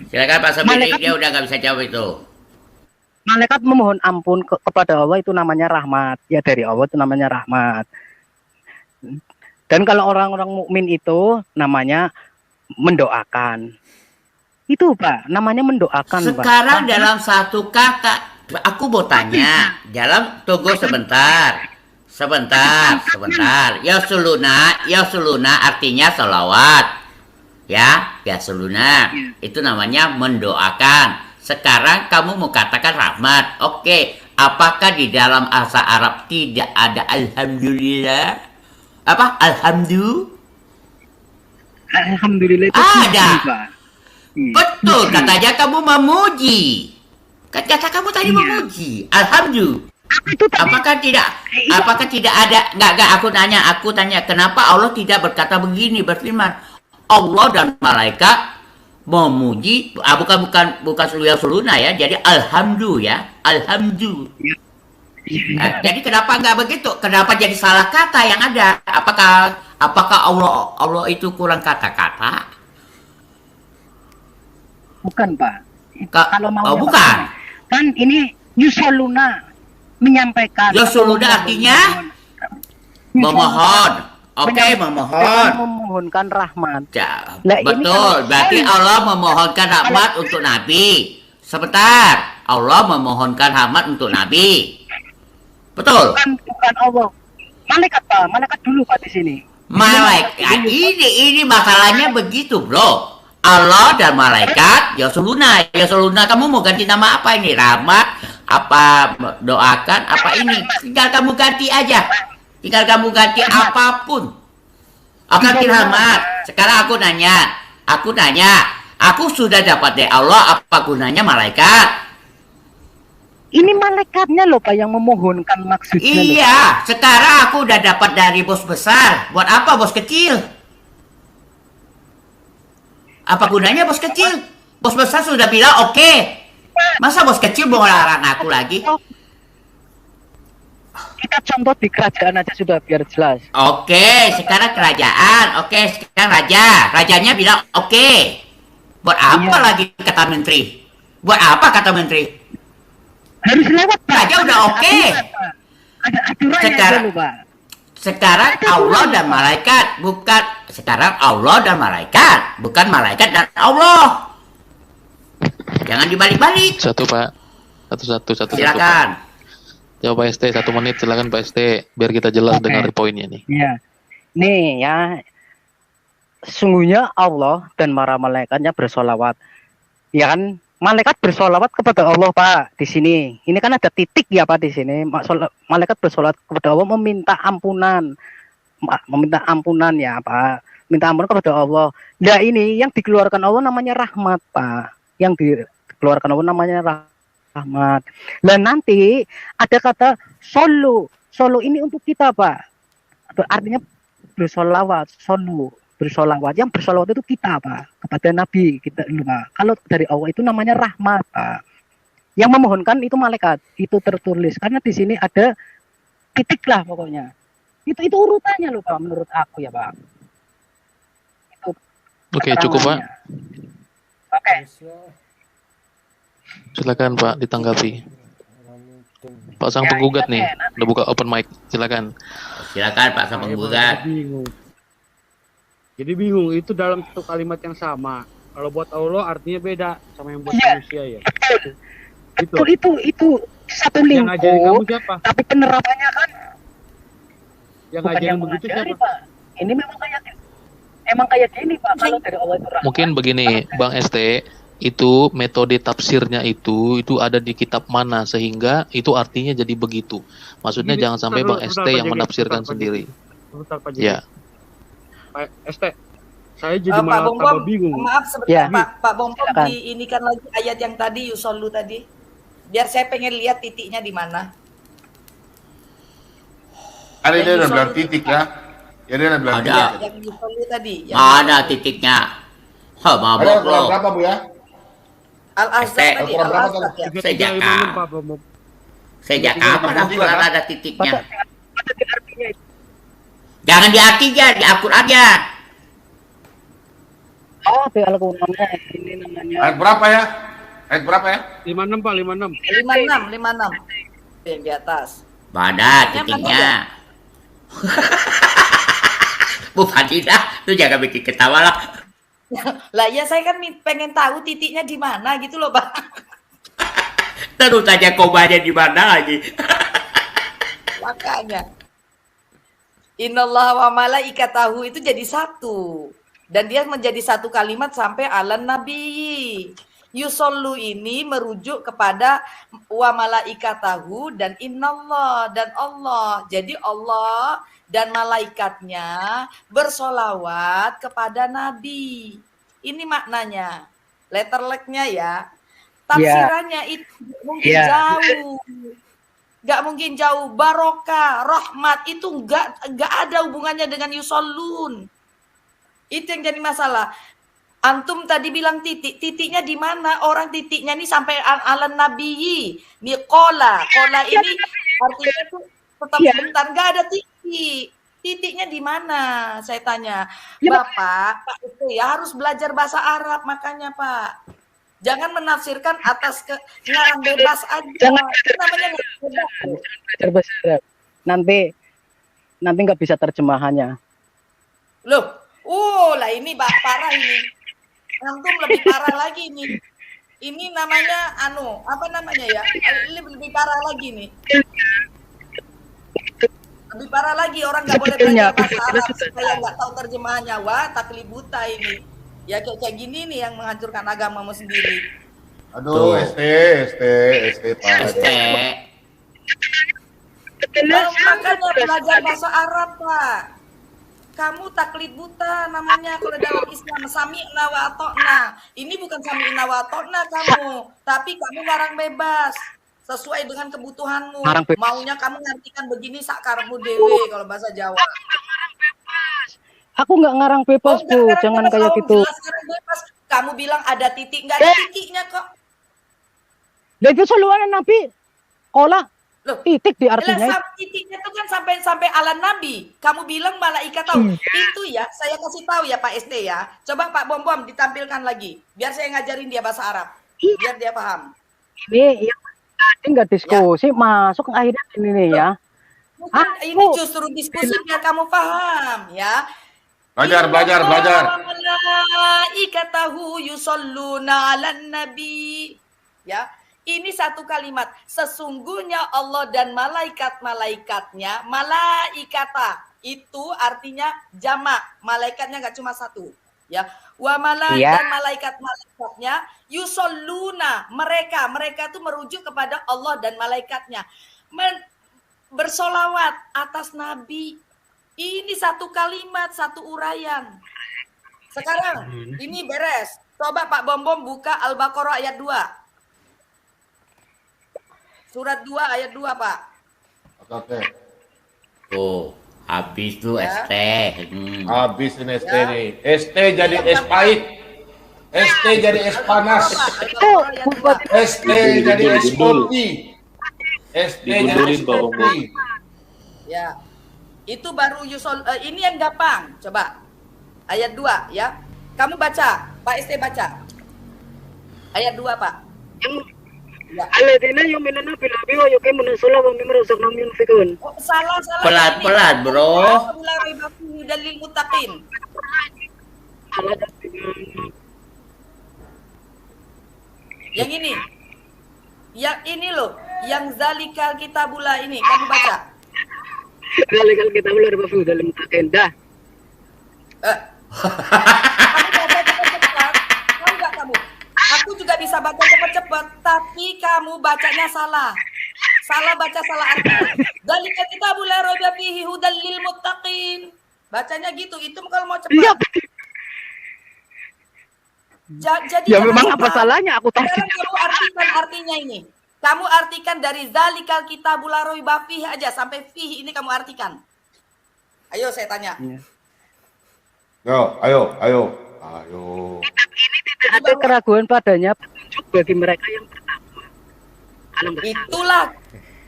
Silakan Pak Sebiring, dia udah nggak bisa jawab itu. malaikat memohon ampun kepada Allah itu namanya rahmat. Ya, dari Allah itu namanya rahmat. Dan kalau orang-orang mukmin itu namanya mendoakan. Itu, Pak, namanya mendoakan, Pak. Sekarang dalam satu kata, aku mau tanya, tunggu sebentar. Ya suluna artinya salawat. Ya suluna. Itu namanya mendoakan. Sekarang kamu mau katakan rahmat. Oke, apakah di dalam bahasa Arab tidak ada alhamdulillah? Apa? Alhamdulillah itu Ada. puji, Pak. Betul, katanya kamu memuji. Kata kamu tadi memuji. Alhamdulillah. Itu tadi Apakah tidak ada? Enggak, aku tanya kenapa Allah tidak berkata begini, berfirman Allah dan malaikat memuji, bukan suluna ya. Jadi alhamdulillah ya. Alhamdulillah. Nah, jadi kenapa enggak begitu? Kenapa jadi salah kata yang ada? Apakah Allah itu kurang kata-kata? Bukan, Pak. Kalau mau Oh, bukan. Kan ini yusoluna menyampaikan. Yusoluna artinya memohon. Oke, memohon. Memohonkan rahmat. Ya, Nah, ini betul. kan- Berarti Allah memohonkan rahmat untuk Nabi. Sebentar. Allah memohonkan rahmat untuk Nabi. Betul. Bukan Allah. Malaikat, Pak. Malaikat dulu, Pak, di sini. Malaikat ini masalahnya begitu, bro. Allah dan malaikat yasluna. Yasluna, kamu mau ganti nama apa ini? Rahmat, apa doakan, apa ini? Tinggal kamu ganti aja. Tinggal kamu ganti apapun. Oke, rahmat. Sekarang aku nanya. Aku sudah dapat dari Allah, apa gunanya malaikat? Ini malaikatnya loh Pak yang memohonkan maksudnya. Iya, sekarang aku udah dapat dari bos besar. Buat apa bos kecil? Apa gunanya bos kecil? Bos besar sudah bilang oke. Masa bos kecil mau larang aku lagi? Kita contoh di kerajaan aja sudah biar jelas. Oke, sekarang kerajaan. Oke, sekarang raja. Rajanya bilang oke. Buat apa lagi kata menteri? Buat apa kata menteri? Harus lewat Pak. Raja udah oke. Ada aturannya Sekarang, dulu Pak. Sekarang Allah dan malaikat, bukan sekarang Allah dan malaikat, bukan malaikat dan Allah. Jangan dibalik-balik. Satu Pak. Satu. Silakan. Jawab Pak ST 1 menit, silakan Pak ST biar kita jelas dengar poinnya nih. Iya. Nih ya. Sesungguhnya Allah dan para malaikatnya bersolawat. Ya kan? Malaikat bersolawat kepada Allah Pak di sini. Ini kan ada titik ya Pak di sini. Malaikat bersolawat kepada Allah meminta ampunan, ya Pak. Minta ampunan kepada Allah. Nah ini yang dikeluarkan Allah namanya rahmat Pak. Yang dikeluarkan Allah namanya rahmat. Dan nanti ada kata solo. Solo ini untuk kita Pak. Artinya bersolawat. Solo. Bersolawat, yang bersolawat itu kita Pak, kepada Nabi kita dulu Pak. Kalau dari Allah itu namanya rahmat Pak. Yang memohonkan itu malaikat, itu tertulis karena di sini ada titik lah pokoknya. Itu urutannya loh Pak, menurut aku ya Pak. Itu Oke, cukup Pak. Oke. Silakan Pak ditanggapi. Pak sang penggugat nih, udah buka open mic, silakan. Silakan Pak sang penggugat. Jadi bingung, itu dalam satu kalimat yang sama. Kalau buat Allah artinya beda sama yang buat manusia ya. Itu satu Yang ngajarin kamu lingkup, siapa? tapi penerapannya kan Yang bukan ngajarin yang begitu mengajari, siapa? Pak. Ini emang kayak gini Pak. Kalau dari Allah itu rahmat. Mungkin begini, Bang ST, itu metode tafsirnya itu ada di kitab mana sehingga itu artinya jadi begitu. Maksudnya Gini, jangan sampai Bang ST yang menafsirkan sendiri. Sebentar Pak Ya. Pak ST, saya jadi Pak malah Bom tambah bingung. maaf sebentar Ya. Pak Bom Silakan. ini kan lagi ayat yang tadi Yusollu tadi. Biar saya pengen lihat titiknya di mana. Ada dia udah bilang titik ya. Ya dia udah bilang Ada. titik. Yang Yusollu tadi. Ada titiknya. Ha, Ada mabok Al-Quran lo. berapa Bu ya? Al-Azhar Estek. tadi, Al-Quran berapa Al-Azhar ya. Sejak 356 Pak Bom. Sejak Tiga, kapan tiga, Al-Quran tiga, ada titiknya? Ada di artinya itu. Jangan diartinya, diakur aja. Oh, di Al-Qur'annya ini namanya. Ayat berapa ya? Ayat berapa ya? 56 Pak, 56. 56. Yang di atas. Pada titiknya. Bu Fadilah, lu jangan bikin ketawa lah. Lah ya saya kan pengen tahu titiknya di mana gitu loh Pak. Terus tanya komanya di mana lagi. Makanya. Innallaha wa malaikatahu itu jadi satu. Dan dia menjadi satu kalimat sampai alan nabi. Yusollu ini merujuk kepada wa malaikatahu dan innallah dan Allah. Jadi Allah dan malaikatnya bersolawat kepada Nabi. Ini maknanya. Letter luck-nya ya. Tafsirannya itu mungkin jauh. Nggak mungkin jauh. Barokah, rahmat itu nggak ada hubungannya dengan yusollun. Itu yang jadi masalah. Antum tadi bilang titiknya di mana? Orang titiknya ini sampai alan nabiyyi. Nih kola ini artinya itu tetap sebentar nggak ada titik. Titiknya di mana? Saya tanya. Pak itu ya harus belajar bahasa Arab makanya Pak. Jangan menafsirkan atas ngarang bebas aja. Jangan itu namanya belajar bahasa Arab. Nanti nggak bisa terjemahannya. Loh, lah ini parah ini. Antum lebih parah lagi nih. Ini namanya apa namanya ya? Ini lebih parah lagi nih. Lebih parah lagi orang nggak boleh belajar bahasa Arab supaya nggak tahu terjemahannya. Wah, taklibuta ini. Ya kayak gini nih yang menghancurkan agamamu sendiri. Aduh, ST, Pak. ST. Makanya belajar bahasa Arab, Pak. Kamu taklid buta namanya kalau dalam Islam, sami'na wa ata'na. Ini bukan sami'na wa ata'na kamu, tapi kamu ngarang bebas sesuai dengan kebutuhanmu. Maunya kamu ngartikan begini sakarmu dewe kalau bahasa Jawa. Aku nggak ngarang bebas, Bu. Jangan kayak gitu. Bebas. Kamu bilang ada titik, nggak ada titiknya kok. Itu selalu Nabi. Kola. Loh, titik di artinya. Titiknya itu kan sampai ala Nabi. Kamu bilang malaikat tahu. Itu ya, saya kasih tahu ya Pak ST ya. Coba Pak Bom ditampilkan lagi. Biar saya ngajarin dia bahasa Arab. Biar dia paham. Ini yang tadi nggak diskusi, masuk akhirnya ini nih ya. Ini justru diskusi biar kamu paham ya. Belajar. Malaikatahu yusalluna 'alan nabi. Ya. Ini satu kalimat. Sesungguhnya Allah dan malaikat-malaikatnya, malaikata itu artinya jamak. Malaikatnya nggak cuma satu. Ya, wa dan malaikat-malaikatnya yusalluna, mereka itu merujuk kepada Allah dan malaikatnya. Bersolawat atas Nabi. Ini satu kalimat, satu uraian. Sekarang ini beres. Coba Pak Bom buka Al-Baqarah ayat 2. Surat 2 ayat 2, Pak. Oke. Tuh, habis tuh Ya. ST. Habis ini ST nih. ST jadi es pahit. ST jadi es panas. ST jadi es kopi. ST jadi es kopi. Ya. Itu baru ini yang gampang. Coba. Ayat 2 ya. Kamu baca, Pak ST baca. Ayat 2, Pak. Ya. Alladzina yu'minuna bil ghaibi wa yuqimuna sholata wa mimma razaqnahum yunfiqun. Salah. Pelan-pelan, Bro. Dalil muttaqin. Yang ini. Yang ini loh, yang zalikal kitabula ini kamu baca. Zalikal kitabula riba fi dalil muttaqin. Dah. Kamu baca cepat-cepat. Tahu enggak kamu? Aku juga bisa baca cepat-cepat, tapi kamu bacanya salah. Salah baca, salah arti. Zalikal kitabul la raiba fihi hudal lil muttaqin. Bacanya gitu. Itu kalau mau cepat. Jadi ya memang apa salahnya aku tadi. Sekarang kamu artikan artinya ini. Kamu artikan dari zalikal kitabul la raiba fihi aja sampai fihi ini kamu artikan. Ayo saya tanya. Ayo. Tidak ada keraguan padanya, petunjuk bagi mereka yang pertama.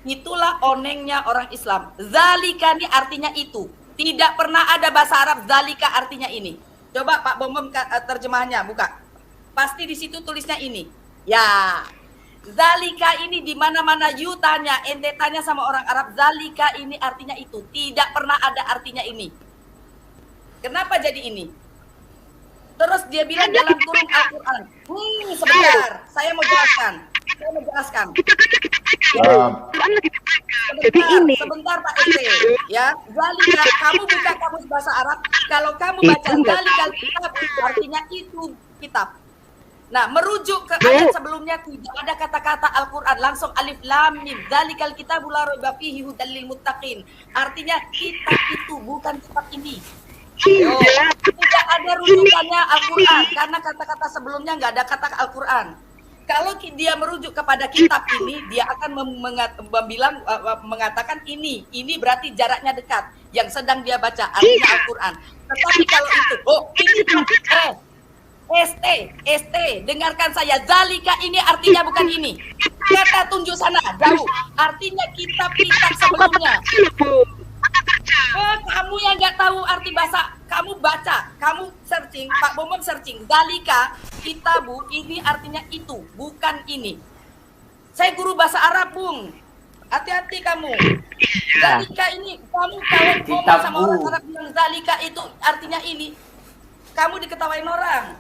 Itulah onengnya orang Islam. Zalika ini artinya itu. Tidak pernah ada bahasa Arab zalika artinya ini. Coba Pak Bom terjemahannya buka. Pasti di situ tulisnya ini. Ya. Zalika ini di mana-mana you tanya, ente tanya sama orang Arab, zalika ini artinya itu. Tidak pernah ada artinya ini. Kenapa jadi ini? Terus dia bilang dalam kurung Al-Quran. Sebentar, saya mau jelaskan. Jadi ini. Sebentar Pak ST. Ya, zalika, kamu buka kamus bahasa Arab. Kalau kamu baca zalikal kitab, artinya itu kitab. Nah, merujuk ke ayat sebelumnya tidak ada kata-kata Al-Quran, langsung alif lam mim. Zalikal kitabul la raiba fihi hudal lil muttaqin. Artinya kitab itu bukan kitab ini. Tidak ada rujukannya Al-Quran karena kata-kata sebelumnya nggak ada kata Al-Quran. Kalau dia merujuk kepada kitab ini, dia akan mengatakan ini berarti jaraknya dekat. Yang sedang dia baca artinya Al-Quran. Tetapi kalau itu, ST, dengarkan saya. Zalika ini artinya bukan ini. Kata tunjuk sana, jauh. Artinya kitab-kitab sebelumnya. Kamu yang nggak tahu arti bahasa, kamu baca, kamu searching, Pak Bom searching. Zalika, kitabu, ini artinya itu, bukan ini. Saya guru bahasa Arab, Bung. Hati-hati kamu. Zalika ini, kamu kalau ngomong sama orang Arab bilang zalika itu artinya ini, kamu diketawain orang.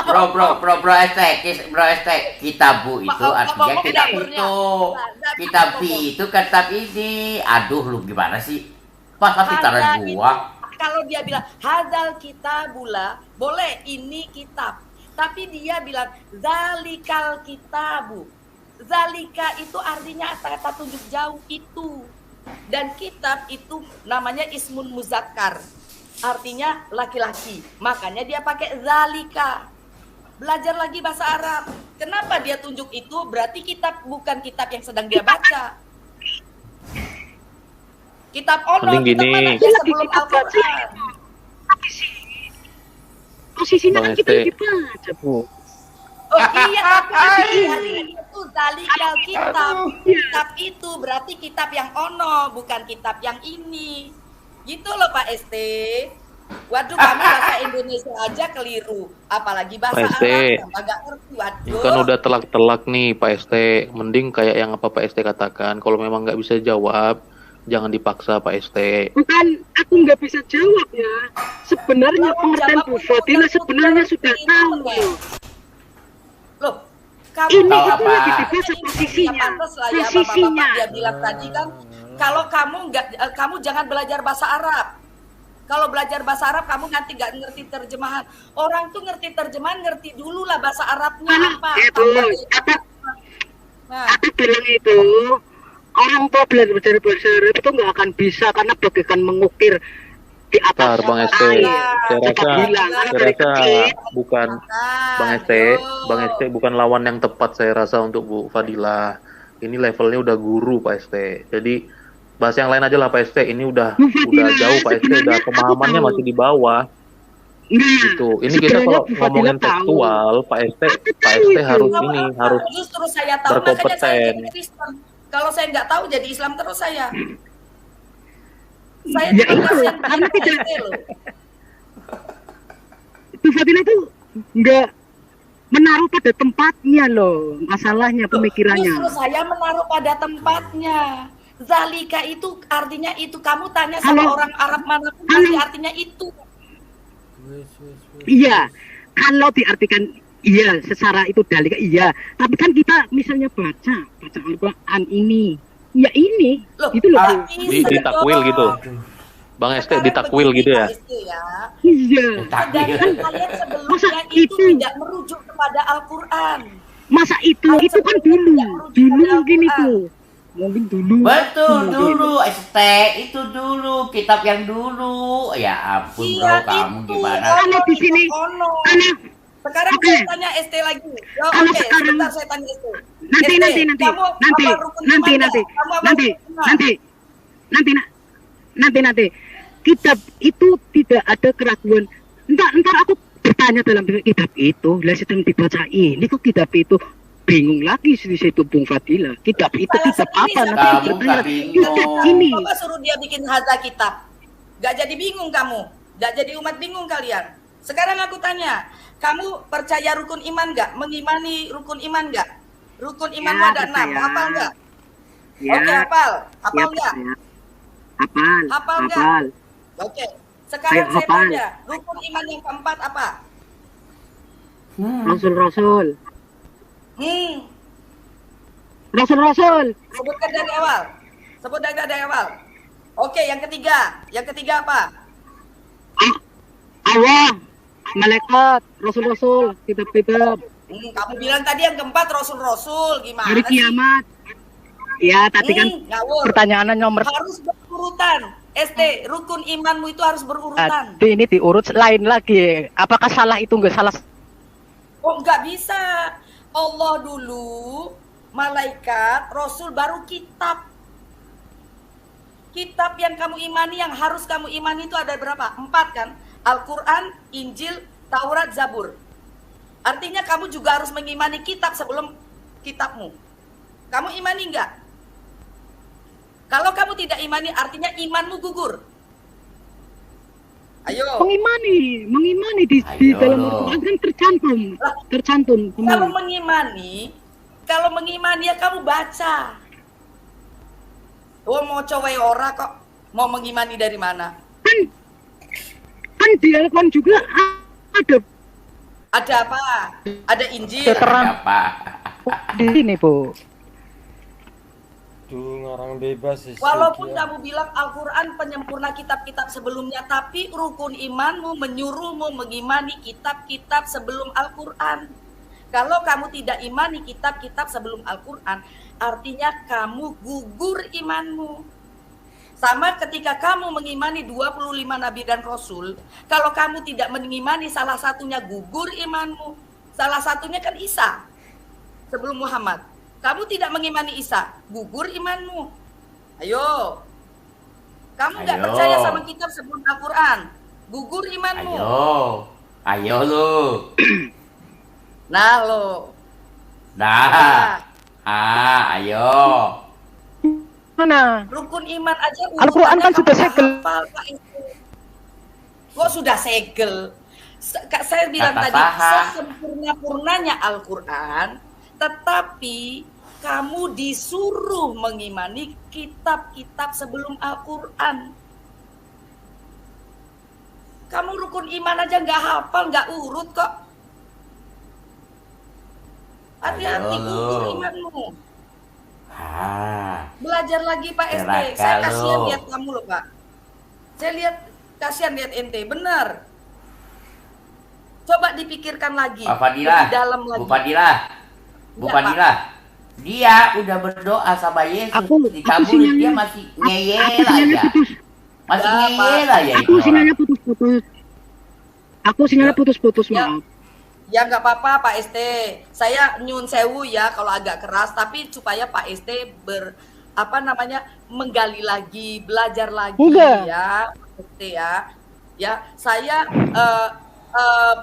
Bro estek kitabu itu artinya kitab itu. Kitab itu kitab ini. Aduh, lu gimana sih? Pas tapi taruh gua. Kalau dia bilang hadzal kitabula, boleh ini kitab. Tapi dia bilang zalikal kitabu. Zalika itu artinya kata tunjuk jauh itu. Dan kitab itu namanya ismun muzakkar. Artinya laki-laki. Makanya dia pakai zalika. Belajar lagi bahasa Arab. Kenapa dia tunjuk itu? Berarti kitab bukan kitab yang sedang dia baca. Kitab ono, Mending kitab gini. mana dia sebelum Al-Quran. Posisinya kan Bang kita ST. yang dibaca, Bu. Oh iya, tapi itu zalikal kitab. Kitab itu berarti kitab yang ono, bukan kitab yang ini. Gitu loh Pak ST. Waduh, kamu bahasa Indonesia aja keliru, apalagi bahasa Pak ST. Arab, agak ngerti. Waduh. Kan udah telak-telak nih Pak ST. Mending kayak yang apa Pak ST katakan. Kalau memang nggak bisa jawab, jangan dipaksa Pak ST. Bukan, aku nggak bisa jawab ya. Sebenarnya pengertian Bu Fadila sebenarnya sudah tahu. Loh, kamu Ini tahu itu apa? lagi dibaca posisinya. Posisinya. Dia bilang tadi kan, kalau kamu kamu jangan belajar bahasa Arab. Kalau belajar bahasa Arab kamu nanti nggak ngerti terjemahan. Orang tuh ngerti terjemahan, ngerti dulu lah bahasa Arabnya apa. Itu, Nah, aku bilang itu orang tua belajar bahasa Arab itu nggak akan bisa karena bagaikan mengukir di atas Bentar, Bang ST. air. Saya rasa bukan Bang ST, Bang ST bukan lawan yang tepat saya rasa untuk Bu Fadila. Ini levelnya udah guru Pak ST. Jadi bahas yang lain aja lah Pak ST. Ini udah jauh Pak ST, udah pemahamannya masih di bawah. Gitu. Ini kita kalau ngomongin tekstual, Pak ST harus ini harus justru saya tahu makanya saya berkompeten. jadi Kristen. Kalau saya nggak tahu jadi Islam terus saya. Saya Ya juga itu, kasihan karena Pak tidak ST loh. Bu Fadila itu nggak menaruh pada tempatnya loh, masalahnya pemikirannya. Justru saya menaruh pada tempatnya. Zalika itu artinya itu. Kamu tanya sama Halo. orang Arab manapun pasti artinya itu. Iya, kalau diartikan iya secara itu dalika iya, tapi kan kita misalnya baca Al-Quran ini, ya ini, Loh, gitu loh. Bu. Ditakwil gitu. Bang ST ditakwil gitu ya. Iya. Sedangkan kalian Masa sebelumnya itu itu? tidak merujuk kepada Al-Quran. Masa itu kan dulu mungkin itu. Mungkin dulu. Betul dulu ST itu dulu kitab yang dulu. Ya ampun bro, kamu gimana? Kalau di sini, Sekarang Oke. saya tanya ST lagi. Oh, Kalau oke, sekarang- sebentar saya tanya ST. nanti ST, nanti kamu hafal rukun iman nggak? Kamu hafal nanti kitab itu tidak ada keraguan. Ntar aku bertanya dalam kitab itu, lah sedang dibaca ini kok kitab itu bingung lagi di situ Bung Fadila. Kitab itu Salah kitab sendiri, apa? salah Nanti Kamu bertanya, nggak kitab bingung. ini. Coba suruh dia bikin hadza kitab. Gak jadi bingung kamu. Gak jadi umat bingung kalian. Sekarang aku tanya, kamu percaya rukun iman gak? Mengimani rukun iman gak? Rukun iman Ya, ada 6, percaya. hafal gak? Ya, Oke, hafal. Hafal ya, gak? percaya. Hafal. Hafal nggak? Hafal. Oke. Sekarang Ayo, saya hafal. tanya, rukun iman yang keempat apa? Rasul-rasul. Rasul-rasul. Sebutkan dari awal. Sebutkan dari awal. Oke, yang ketiga. Yang ketiga apa? Allah, malaikat, rasul-rasul, kitab-kitab, Kamu bilang tadi yang keempat Rasul-Rasul. Gimana hari sih? kiamat. Ya, tadi kan Ngawur. pertanyaannya nomor Harus berurutan. ST, rukun imanmu itu harus berurutan. tadi ini diurut lain lagi. Apakah salah itu enggak salah? Oh, nggak bisa. Allah dulu, malaikat, Rasul, baru kitab. Kitab yang kamu imani, yang harus kamu imani itu ada berapa? 4 kan? Al-Quran, Injil, Taurat, Zabur. Artinya kamu juga harus mengimani kitab sebelum kitabmu. Kamu imani enggak? Kalau kamu tidak imani, artinya imanmu gugur. Ayo. Mengimani di Ayo dalam loh. Al-Quran kan tercantum Kalau semua. mengimani ya kamu baca. Oh, mau cowe ora kok. Mau mengimani dari mana? Kan di Al-Quran juga ada Ada apa? Ada Injil. terang Apa? di sini, Bu. Aduh, ngarang bebas sih. Walaupun kamu bilang Al-Quran penyempurna kitab-kitab sebelumnya, tapi rukun imanmu menyuruhmu mengimani kitab-kitab sebelum Al-Quran. Kalau kamu tidak imani kitab-kitab sebelum Al-Quran, artinya kamu gugur imanmu. Sama ketika kamu mengimani 25 nabi dan rasul, kalau kamu tidak mengimani salah satunya, gugur imanmu. Salah satunya kan Isa sebelum Muhammad. Kamu tidak mengimani Isa, gugur imanmu. Ayo. Kamu nggak percaya sama kitab sebelum Al-Quran, gugur imanmu. Ayo lo. Nah lo. Nah. Ayo. Mana? Rukun iman aja Al-Quran kan sudah segel. Kok sudah segel? Saya bilang Kata tadi, Saha. sesempurna-purnanya Al-Quran, tetapi kamu disuruh mengimani kitab-kitab sebelum Al-Quran. Kamu rukun iman aja nggak hafal, nggak urut kok. Hati-hati gugur imanmu. Belajar lagi Pak SD. Saya kasihan lihat kamu loh Pak. Saya kasihan lihat ente, benar. Coba dipikirkan lagi. Pak Fadilah, lebih dalam lagi. Bu Fadilah, Bu Fadilah. Dia udah berdoa sama Yesus, dikabulin, dia masih ngeyel aja. Masih ngeyel aja itu Aku sinyalnya putus-putus. Aku sinyalnya putus-putus, maaf. Ya nggak apa-apa Pak ST. Saya nyun sewu ya kalau agak keras, tapi supaya Pak ST menggali lagi, belajar lagi ya, Pak ST ya. Ya, saya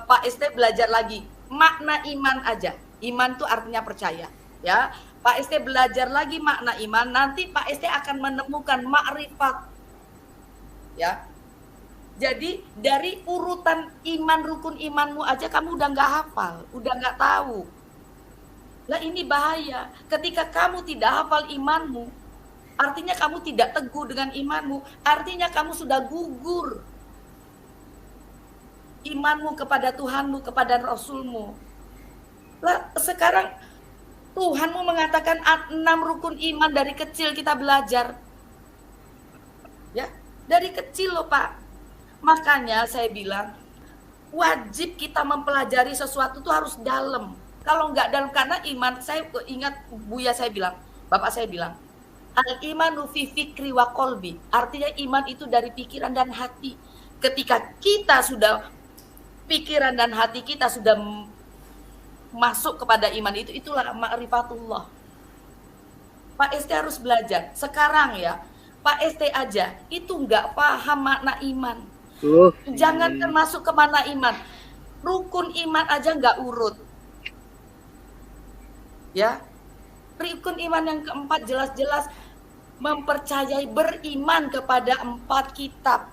Pak ST belajar lagi makna iman aja. Iman tuh artinya percaya, ya. Pak ST belajar lagi makna iman, nanti Pak ST akan menemukan makrifat. Ya. Jadi dari urutan iman, rukun imanmu aja kamu udah nggak hafal, udah nggak tahu. Lah ini bahaya. Ketika kamu tidak hafal imanmu, artinya kamu tidak teguh dengan imanmu, artinya kamu sudah gugur imanmu kepada Tuhanmu, kepada Rasulmu. Lah sekarang Tuhanmu mengatakan 6 rukun iman dari kecil kita belajar. Ya, dari kecil loh Pak. Makanya saya bilang wajib kita mempelajari sesuatu itu harus dalam. Kalau nggak dalam, karena iman, saya ingat Buya saya bilang, Bapak saya bilang, al-imanu fi fikri wa qalbi. Artinya iman itu dari pikiran dan hati. Ketika kita sudah pikiran dan hati kita sudah masuk kepada iman itu, itulah ma'rifatullah. Pak ST harus belajar. Sekarang ya, Pak ST aja itu nggak paham makna iman. Jangan masuk ke mana iman, rukun iman aja nggak urut, ya. Rukun iman yang keempat jelas-jelas mempercayai, beriman kepada 4 kitab.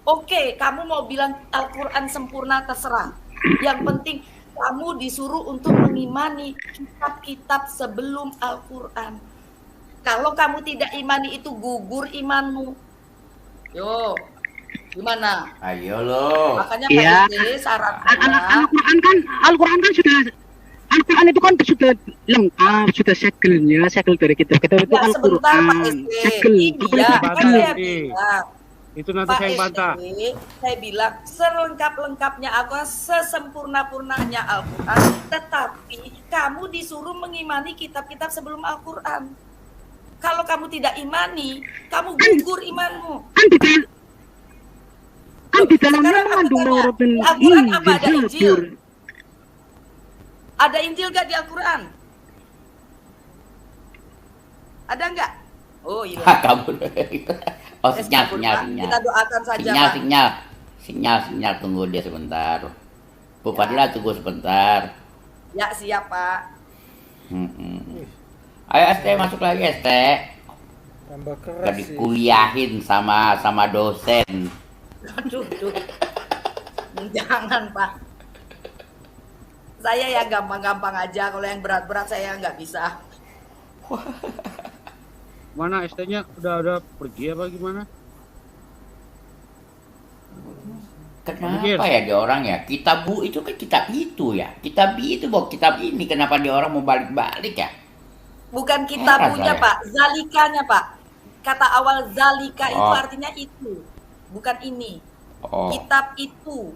Oke, kamu mau bilang Al-Quran sempurna, terserah. Yang penting kamu disuruh untuk mengimani kitab-kitab sebelum Al-Quran. Kalau kamu tidak imani itu gugur imanmu. Yo. Gimana? Ayo lo. Makanya Pak ST syaratnya Al-Quran itu kan sudah lengkap, sudah segel dari kita itu Al-Quran. Segel. Itu nanti Pak saya bantah. Saya bilang selengkap-lengkapnya Al-Quran, sesempurna-purnanya Al-Quran, tetapi kamu disuruh mengimani kitab-kitab sebelum Al-Quran. Kalau kamu tidak imani, kamu gugur imanmu. Kan di dalamnya mengandung neuropen apa ada Injil? Ada Injil gak di Al-Quran? Ada nggak? Oh iya. Kabur. Oh sinyal. Kita doakan saja. Sinyal. Tunggu dia sebentar. Bu Fadilah tunggu sebentar. Ya siap Pak. Ayo ST masuk lagi ST. Tambah keras Jadi sih. kuliahin sama dosen. Aduh. Jangan Pak. Saya ya gampang-gampang aja. Kalau yang berat-berat saya nggak bisa. Mana ST-nya udah pergi apa gimana? Kenapa ya dia orang ya? Kitab Bu itu kan kitab itu ya. Kitab itu bukan kitab ini. Kenapa dia orang mau balik-balik ya? Bukan kita punya, saya. Pak. Zalikanya, Pak. Kata awal zalika itu Oh. artinya itu, bukan ini. Oh, Kitab itu.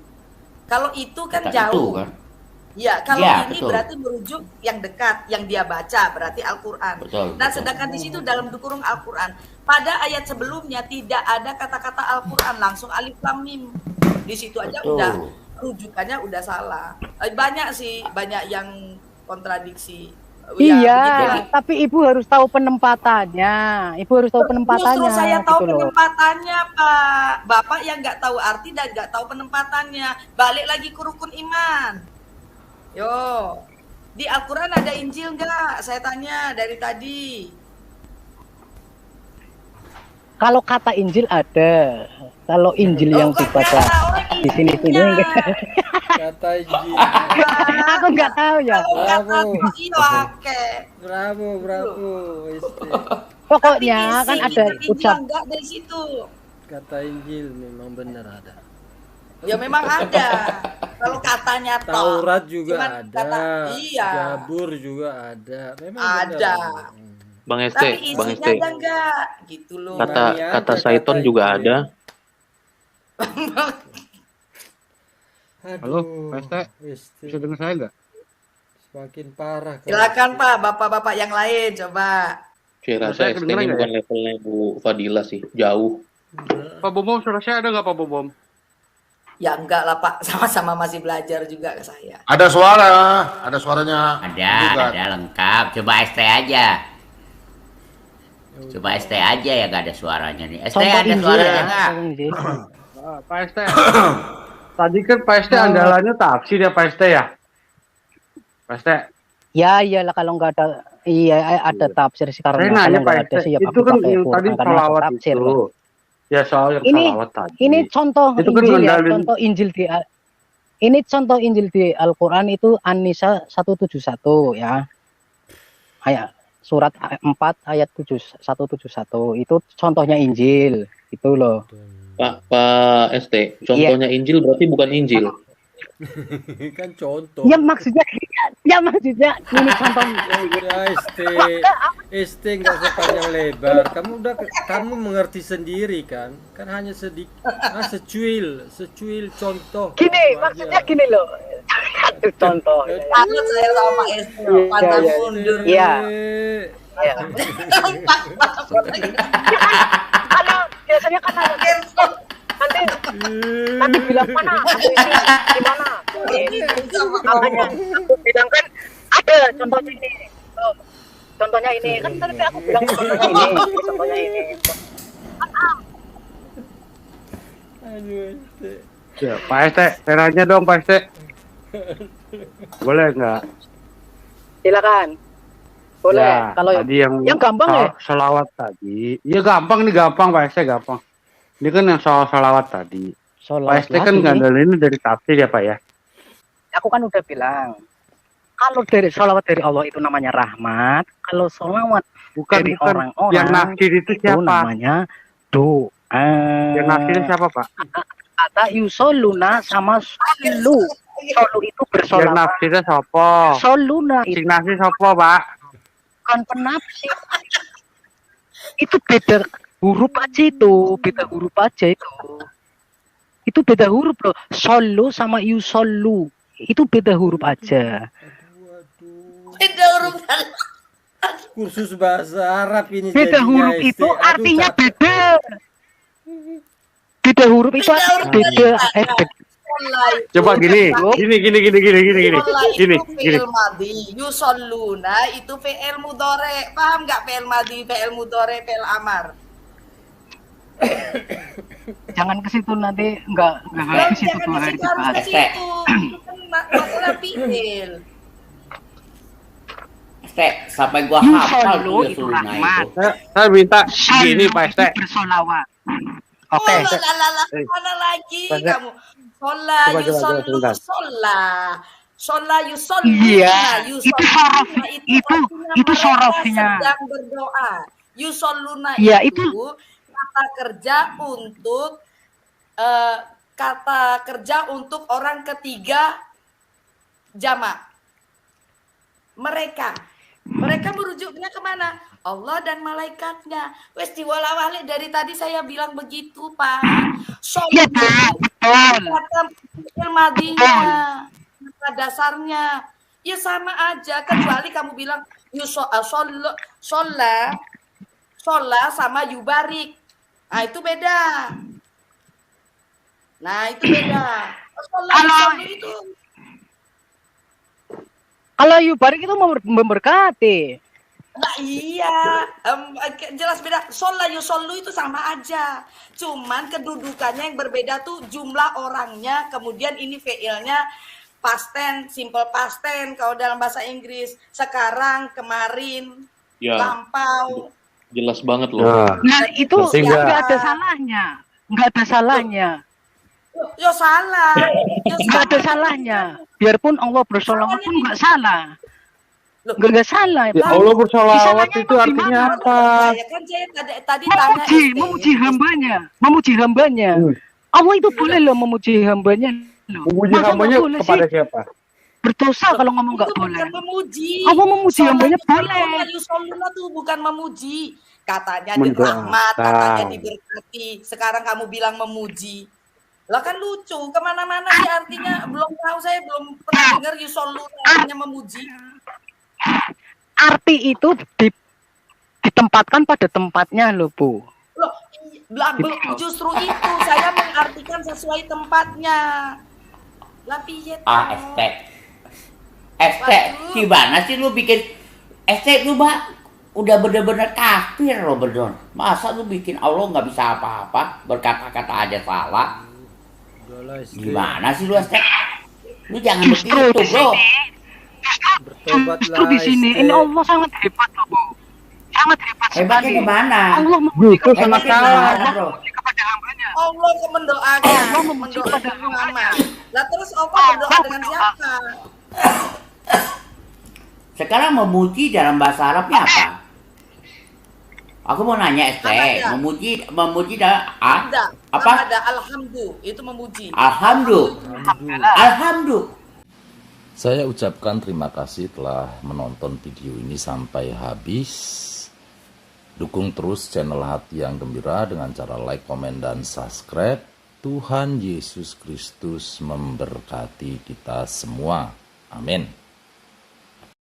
Kalau itu kan kata itu jauh. kan. Ya, kalau Ya, ini betul. berarti merujuk yang dekat, yang dia baca, berarti Al-Quran. Betul, Nah, betul. sedangkan di situ dalam kurung Al-Quran, pada ayat sebelumnya tidak ada kata-kata Al-Quran, langsung alif lam mim. Di situ aja Betul. udah rujukannya udah salah. Banyak sih, banyak yang kontradiksi. Ya, Iya, begitulah. tapi ibu harus tahu penempatannya. Ibu harus tahu penempatannya. Justru saya tahu gitu loh. penempatannya, Pak. Bapak yang nggak tahu arti dan nggak tahu penempatannya. Balik lagi ke rukun iman. Yo, di Al-Quran ada Injil nggak? Saya tanya dari tadi. Kalau kata Injil ada. Kalau Injil yang kok dibaca nggak tahu di sini-sini Kata Injil. aku nggak tahu ya. Kalau nggak tahu, Bravo. iya, oke. Bravo, bravo. Este. Pokoknya Tapi kan isi ada kitab Injil ucap nggak dari situ. Kata Injil memang benar ada. Ya memang ada. Kalau katanya toh. Taurat juga Cuman ada. kata- iya. Zabur juga ada. Memang Ada. benar. Bang Tapi Este, Bang isinya Este. ada nggak? Gitu loh. Kata Imani kata ada, Saiton kata juga Injil. ada. Halo, Pak Este. Este. Bisa dengar saya nggak? Semakin parah. kalau Silakan Este. Pak, bapak-bapak yang lain coba. Saya rasa Saya ST kedengeran ini nggak bukan levelnya Bu Fadila sih, jauh. Pak Bobom, suara saya ada nggak Pak Bobom? Ya enggak lah Pak, sama-sama masih belajar juga ke saya. Ada suara, ada suaranya. juga. Ada lengkap. Coba ST aja. Coba ST aja ya, gak ada suaranya nih. ST contoh ada Injil suaranya ya. nggak? Injil. Pak Este. Tadi kan Pak Este andalannya tafsir ya Pak Este ya? Pak Este. Ya iyalah kalau nggak ada ada tafsir sih Saya karena nanya kalau Pak nggak ada Este. sih ya Itu kan pakai yang Quran tadi karena masuk sholawat tafsir itu. loh. Ya soal yang Ini- sholawat tadi. Ini contoh Itu kan Injil ya, ngandalin- contoh Injil di ini contoh Injil di Al-Qur'an itu An-Nisa 171 ya. Ayat surat 4 ayat 171 itu contohnya Injil itu loh. Pak ST, contohnya Injil berarti bukan Injil. Kan contoh. Ya maksudnya ini contoh Ya ST nggak usah panjang lebar. Kamu mengerti sendiri kan? Kan hanya sedikit, secuil contoh. gini Itu maksudnya aja. gini loh. Itu contoh. Takut saya sama Pak Esti, pantang mundur. Iya. Ya. Kalau biasanya kan ada nanti bilang mana di mana makanya aku bilang kan ada contohnya ini tuh, contohnya ini kan tadi aku bilang contohnya ini Aduh, ST. Ya, Pak Este, saya nanya dong Pak Este. Boleh nggak? silakan boleh Ya, kalau tadi yang gampang ya Sholawat tadi. Iya gampang nih, gampang Pak Este, gampang. Ini kan yang soal sholawat tadi. Pak Sholawat Este kan lagi. ngandelin dari tafsir ya Pak ya. Aku kan udah bilang kalau dari sholawat dari Allah itu namanya rahmat, kalau sholawat dari orang-orang yang nafsir itu siapa? namanya doa. Yang nafsirnya siapa Pak? Kata yusoluna sama solu. Solu itu Yang bersolawat. nafsirnya siapa? Soluna itu Sing nafsir siapa Pak? bukan penafsir. Itu beda huruf aja itu, beda huruf aja itu. Itu beda huruf loh. Solu sama yusolu. Itu beda huruf aja. Beda urusan. Kursus bahasa Arab ini Beda jadinya, huruf ST. itu Aduh, artinya capek. beda. Beda huruf itu Beda artinya huruf beda. beda. Coba gini. Gini. Sholla itu Gini. fi'il madhi, yusalluna itu fi'il mudhari. Paham nggak fi'il madhi, fi'il mudhari, fi'il amar? Jangan ke situ nanti enggak ke situ Jangan tuh ke hari situ, harus dibahas. ke situ. Itu kan masalah fi'il. ST, sampai gua hafal Yusolu tuh ya itu suluna rahmat. itu. Saya minta Solu gini Pak Este. itu bersolawat. Oh, Oke. mana lagi Pak Ste. kamu? Sholla Coba, yusallu sebentar. sholla yusalluna Iya, itu sorof, itu artinya sorofnya. mereka sedang berdoa. Yusalluna Iya, itu kata kerja untuk kata kerja untuk orang ketiga jamak. Mereka Mereka merujuknya kemana? Allah dan malaikatnya. Wes diwala-wali dari tadi saya bilang begitu, Pak. Iya, betul. Kata madinya, kata dasarnya. Ya sama aja, kecuali kamu bilang sholat sama yubarik. Nah, itu beda. Sholat itu. Kalau yubarik itu memberkati. Nah, iya, jelas beda. Sholat yusolu itu sama aja. Cuman kedudukannya yang berbeda tuh jumlah orangnya, kemudian ini fiilnya past tense, simple past tense kalau dalam bahasa Inggris. Sekarang, kemarin, Ya, lampau. jelas banget loh. Nah, itu nggak ada salahnya. Nggak ada salahnya. Yo salah. Nggak ada salahnya. Biarpun Allah bersolawat pun nggak salah. Nggak salah. Ya Allah bersolawat itu artinya apa? Ya kan saya tadi tanya memuji hambanya. Allah itu boleh loh memuji hambanya. Memuji hambanya kepada siapa? Berdosa kalau ngomong nggak boleh. Bukan memuji. Allah memuji hambanya boleh. Yusoluna tuh bukan memuji. Katanya di rahmat, katanya diberkati. Sekarang kamu bilang memuji. Lah kan lucu, kemana-mana sih artinya belum tahu, saya belum pernah dengar yusoluna artinya memuji. Arti itu ditempatkan pada tempatnya loh, Bu. Loh, justru itu saya mengartikan sesuai tempatnya. Lah piye Gimana sih lu bikin lu udah bener-bener kafir lo berdon. Masa lu bikin Allah nggak bisa apa-apa, berkata-kata aja salah. Gimana sih lu Lu jangan begitu, bro. Justru di sini ini Allah sangat hebat loh, Bu. Sangat hebat sekali. Hebatnya gimana? Allah Itu sama salah. Allah mendoakan kepada Muhammad. Lah terus Allah berdoa dengan siapa? Sekarang memuji dalam bahasa Arabnya apa? Aku mau nanya memuji dalam apa? Ada alhamdulillah, itu memuji. Alhamdulillah. Saya ucapkan terima kasih telah menonton video ini sampai habis. Dukung terus channel Hati yang Gembira dengan cara like, komen, dan subscribe. Tuhan Yesus Kristus memberkati kita semua. Amin.